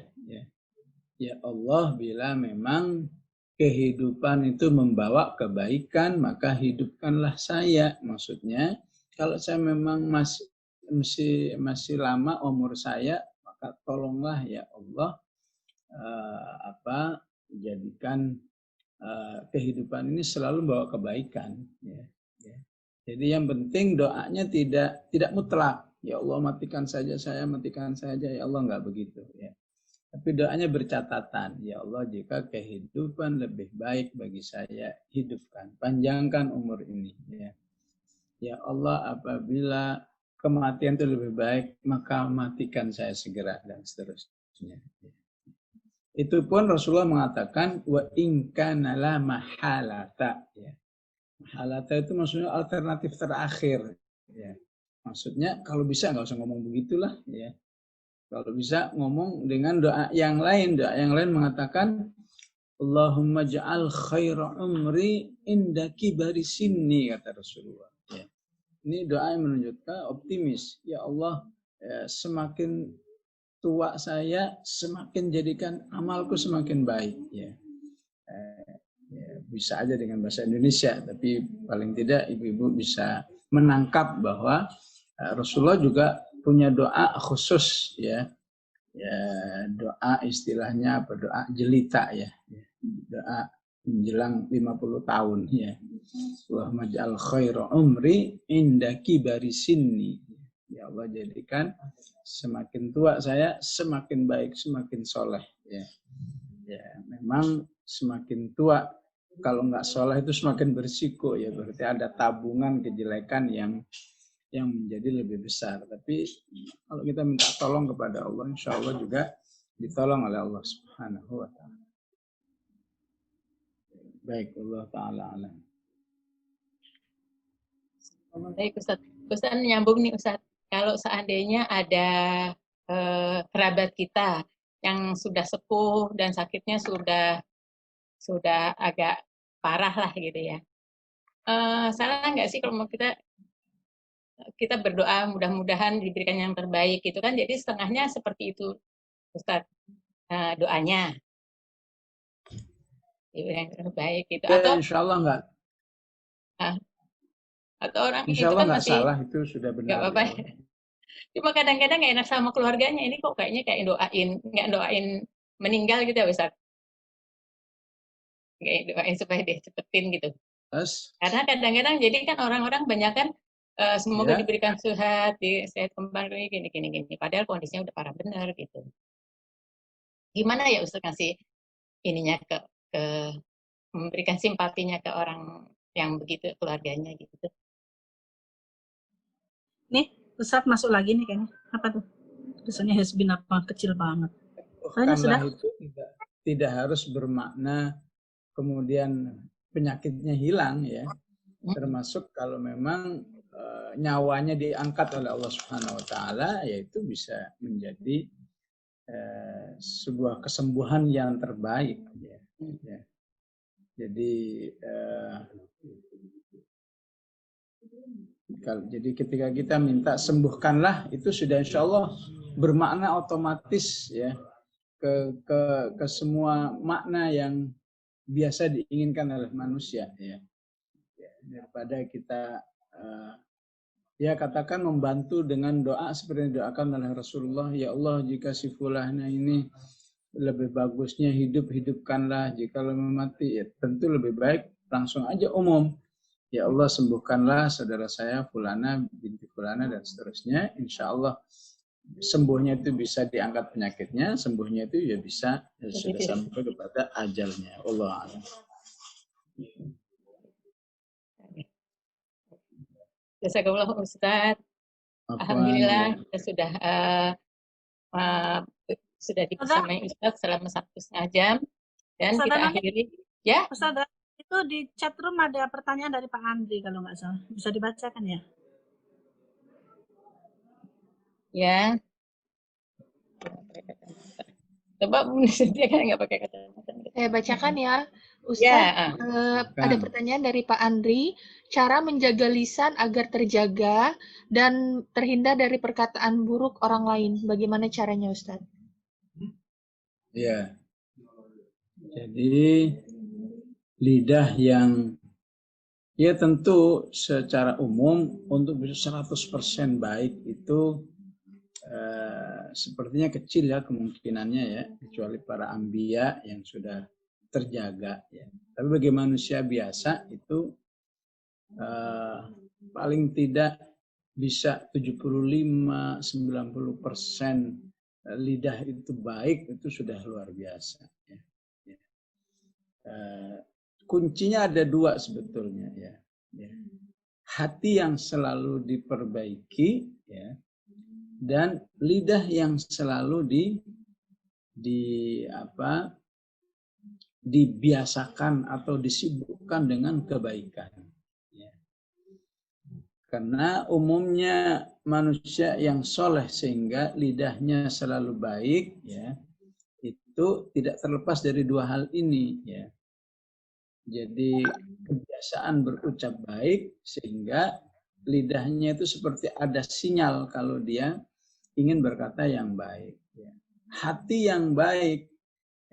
Ya Allah, bila memang kehidupan itu membawa kebaikan, maka hidupkanlah saya. Maksudnya kalau saya memang masih lama umur saya, maka tolonglah ya Allah jadikan kehidupan ini selalu bawa kebaikan. Ya. Jadi yang penting doanya tidak mutlak. Ya Allah matikan saja saya, matikan saja ya Allah, nggak begitu. Ya. Tapi doanya bercatatan, ya Allah jika kehidupan lebih baik bagi saya, hidupkan, panjangkan umur ini. Ya Allah apabila kematian itu lebih baik, maka matikan saya segera dan seterusnya. Itu pun Rasulullah mengatakan wa in kana la mahalata. Ya. Mahalata itu maksudnya alternatif terakhir. Ya. Maksudnya kalau bisa nggak usah ngomong begitulah. Ya. Kalau bisa ngomong dengan doa yang lain. Doa yang lain mengatakan Allahumma ja'al khaira umri inda kibari sinni, kata Rasulullah. Ya. Ini doa yang menunjukkan optimis. Ya Allah, semakin tua saya, semakin jadikan amalku semakin baik. Ya. Bisa aja dengan bahasa Indonesia, tapi paling tidak ibu-ibu bisa menangkap bahwa Rasulullah juga punya doa khusus, ya doa istilahnya apa, doa jelita, ya doa menjelang 50 tahun, ya Allahumma ja'al khaira umri inda kibari sinni. Ya Allah jadikan semakin tua saya semakin baik, semakin soleh. Ya memang semakin tua kalau nggak soleh itu semakin berisiko, ya berarti ada tabungan kejelekan yang menjadi lebih besar. Tapi kalau kita minta tolong kepada Allah, insya Allah juga ditolong oleh Allah Subhanahu wa Ta'ala. Baik, Allah Ta'ala alam. Baik Ustaz. Ustaz nyambung nih Ustaz. Kalau seandainya ada kerabat kita yang sudah sepuh dan sakitnya sudah agak parah lah gitu ya. Salah nggak sih kalau mau kita berdoa mudah-mudahan diberikan yang terbaik gitu kan? Jadi setengahnya seperti itu Ustaz, doanya yang terbaik gitu. Atau insya Allah enggak. Atau orang insya itu Allah kan nggak masih salah, itu sudah benar. Nggak apa-apa. Ya. Cuma kadang-kadang nggak enak sama keluarganya. Ini kok kayaknya nggak doain meninggal gitu ya Ustaz. Kayak doain supaya dia cepetin gitu. Karena kadang-kadang jadi kan orang-orang banyak kan semoga diberikan sehat, sehat kembali gini. Padahal kondisinya udah parah benar gitu. Gimana ya Ustaz ngasih ininya ke memberikan simpatinya ke orang yang begitu keluarganya gitu. Nih, Ustaz masuk lagi nih kayaknya. Apa tuh? Tulisannya Hezbin apa? Kecil banget. Bukanlah itu tidak harus bermakna kemudian penyakitnya hilang, ya. Termasuk kalau memang nyawanya diangkat oleh Allah Subhanahu wa Ta'ala, yaitu bisa menjadi sebuah kesembuhan yang terbaik, ya. Jadi jadi ketika kita minta sembuhkanlah, itu sudah insya Allah bermakna otomatis, ya, ke semua makna yang biasa diinginkan oleh manusia, ya. Daripada kita ya katakan membantu dengan doa seperti yang didoakan oleh Rasulullah, ya Allah jika si fulana ini lebih bagusnya hidupkanlah, jika lebih mati ya tentu lebih baik langsung aja umum, ya Allah sembuhkanlah saudara saya fulana binti fulana dan seterusnya, insya Allah sembuhnya itu bisa diangkat penyakitnya, sembuhnya itu ya bisa sudah sampai kepada ajalnya. Allah a'lam. Jazakallah Ustaz. Alhamdulillah kita sudah dibersamai Ustaz selama 1,5 jam dan Ustaz, kita akhiri. Ya. Ustaz, itu di chat room ada pertanyaan dari Pak Andri kalau nggak salah. Bisa dibacakan ya? Ya. Coba dia kan nggak pakai kacamata. Saya bacakan ya, Ustaz. Ada pertanyaan dari Pak Andri. Cara menjaga lisan agar terjaga dan terhindar dari perkataan buruk orang lain. Bagaimana caranya, Ustaz? Ya. Jadi lidah yang Ya tentu secara umum untuk bisa 100% baik itu sepertinya kecil ya kemungkinannya ya, kecuali para anbiya yang sudah terjaga ya. Tapi bagi manusia biasa itu paling tidak bisa 75-90% lidah itu baik, itu sudah luar biasa ya. Kuncinya ada dua sebetulnya ya. Hati yang selalu diperbaiki ya, dan lidah yang selalu dibiasakan atau disibukkan dengan kebaikan. Ya. Karena umumnya manusia yang soleh sehingga lidahnya selalu baik, ya, itu tidak terlepas dari dua hal ini. Ya. Jadi kebiasaan berucap baik sehingga lidahnya itu seperti ada sinyal kalau dia ingin berkata yang baik. Ya. Hati yang baik,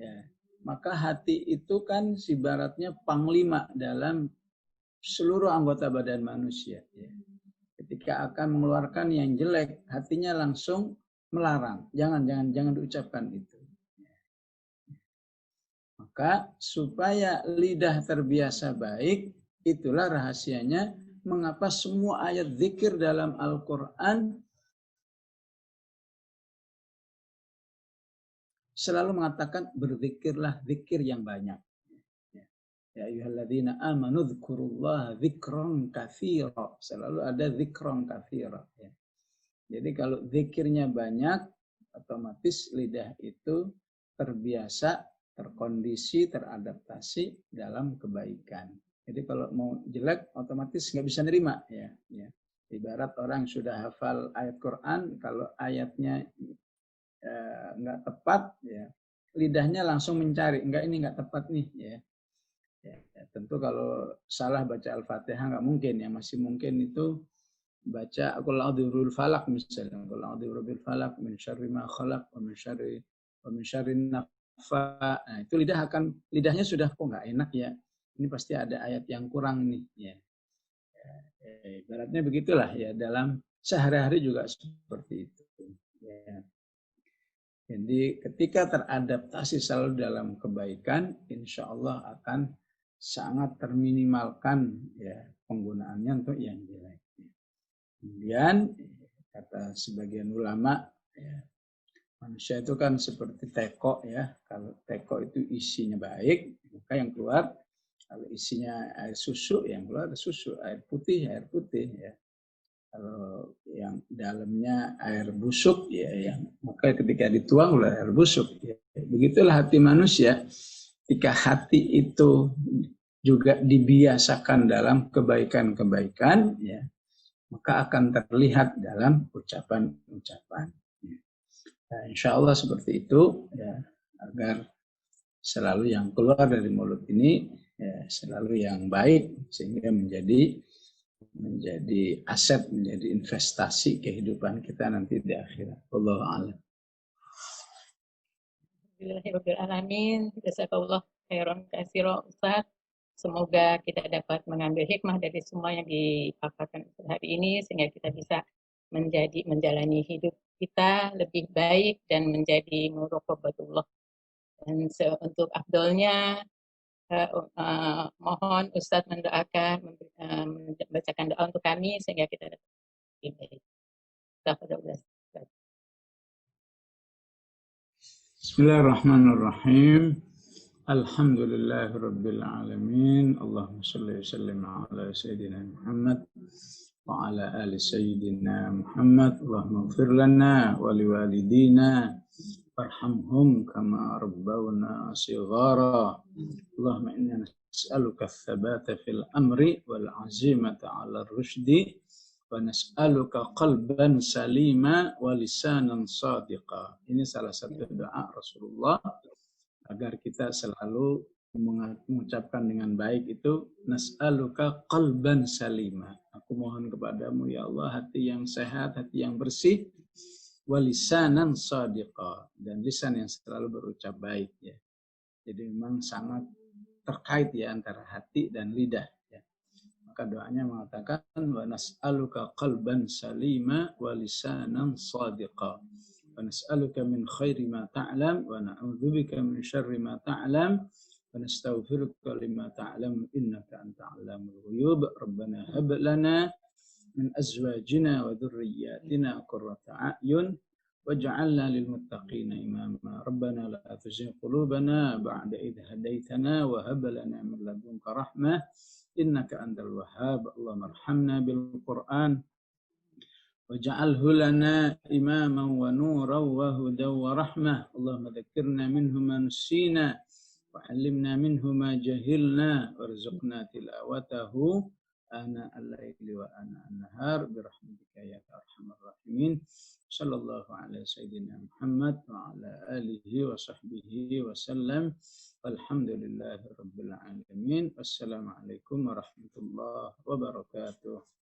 ya, maka hati itu kan ibaratnya panglima dalam seluruh anggota badan manusia. Ya. Ketika akan mengeluarkan yang jelek, hatinya langsung melarang. Jangan diucapkan itu. Maka supaya lidah terbiasa baik, itulah rahasianya mengapa semua ayat zikir dalam Al-Quran selalu mengatakan berzikirlah zikir yang banyak. Ya ayyuhalladzina amanu dzkurullaha dzikran katsira. Selalu ada dzikran katsira. Ya. Jadi kalau zikirnya banyak, otomatis lidah itu terbiasa, terkondisi, teradaptasi dalam kebaikan. Jadi kalau mau jelek, otomatis nggak bisa nerima. Ya. Ibarat orang sudah hafal ayat Quran, kalau ayatnya nggak tepat, ya, lidahnya langsung mencari, ini nggak tepat nih. Ya. Tentu kalau salah baca Al-Fatihah nggak mungkin, ya, masih mungkin itu baca qul a'udzu birabbil falaq misalnya, qul a'udzu birabbil falaq min syarri ma khalaq wa min syarri nafa. Nah, itu lidahnya sudah kok nggak enak ya. Ini pasti ada ayat yang kurang nih ya. Ibaratnya begitulah ya, dalam sehari-hari juga seperti itu. Ya. Jadi ketika teradaptasi selalu dalam kebaikan, insya Allah akan sangat terminimalkan ya penggunaannya untuk yang jelek. Kemudian kata sebagian ulama, ya, manusia itu kan seperti teko ya. Kalau teko itu isinya baik, maka yang keluar, kalau isinya air susu, yang keluar susu, air putih ya. Kalau yang dalamnya air busuk ya, maka ketika dituang oleh air busuk. Ya. Begitulah hati manusia. Ketika hati itu juga dibiasakan dalam kebaikan-kebaikan, ya, maka akan terlihat dalam ucapan-ucapan. Nah, insya Allah seperti itu, ya, agar selalu yang keluar dari mulut ini ya, selalu yang baik sehingga menjadi aset, menjadi investasi kehidupan kita nanti di akhirat. Wallahu a'lam. Alhamdulillahirrahmanirrahim. Jazakallah khairan katsira Ustaz. Semoga kita dapat mengambil hikmah dari semua yang dipaparkan hari ini sehingga kita bisa menjalani hidup kita lebih baik dan menjadi muraqabatullah. Dan untuk afdolnya mohon Ustaz mendoakan, membacakan doa untuk kami sehingga kita dapat lebih baik. Bismillahirrahmanirrahim. Alhamdulillahirabbil alamin. Allahumma shalli wa sallim ala sayyidina Muhammad wa ala ali sayyidina Muhammad. Allahumma ighfir lana wa liwalidina warhamhum kama rabbawna shighara. Allahumma inna nas'aluka ats-tsabata fil amri wal 'azimata 'ala ar-rusydi wa nas'aluka qalban salima wa lisanan sadiqa. Ini salah satu doa Rasulullah agar kita selalu mengucapkan dengan baik itu nas'aluka qalban salima. Aku mohon kepadamu ya Allah hati yang sehat, hati yang bersih, wa lisanan sadiqa, dan lisan yang selalu berucap baik ya. Jadi memang sangat terkait ya antara hati dan lidah ya. maka doanya mengatakan wa nas'aluka qalban salima wa lisanan shadiqa wa nas'aluka min khairi ma ta'lam wa na'udzubika min syarri ma ta'lam wa nastaghfiruka lima ta'lam innaka anta 'allamul ghuyub rabbana hab lana min azwajina wa dhurriyyatina qurrata a'yun waj'alna lil muttaqina imama rabbana la tuzigh qulubana ba'da idh hadaytana wa hab lana min ladunka rahmah innaka antal wahhab Allahumma arhamna bil Qur'an waj'alhu lana imaman wa nuran wa hudan wa rahmah Allahumma dhakkirna minhu ma nusina wa 'allimna minhu ma jahilna warzuqna tilawatahu ana al-laili wa ana an-nahar birahmatika ya arhamar rahimin sallallahu alaihi sayyidina Muhammad wa ala alihi wa sahbihi wa sallam walhamdulillahi rabbil alamin wassalamu alaikum warahmatullahi wabarakatuh.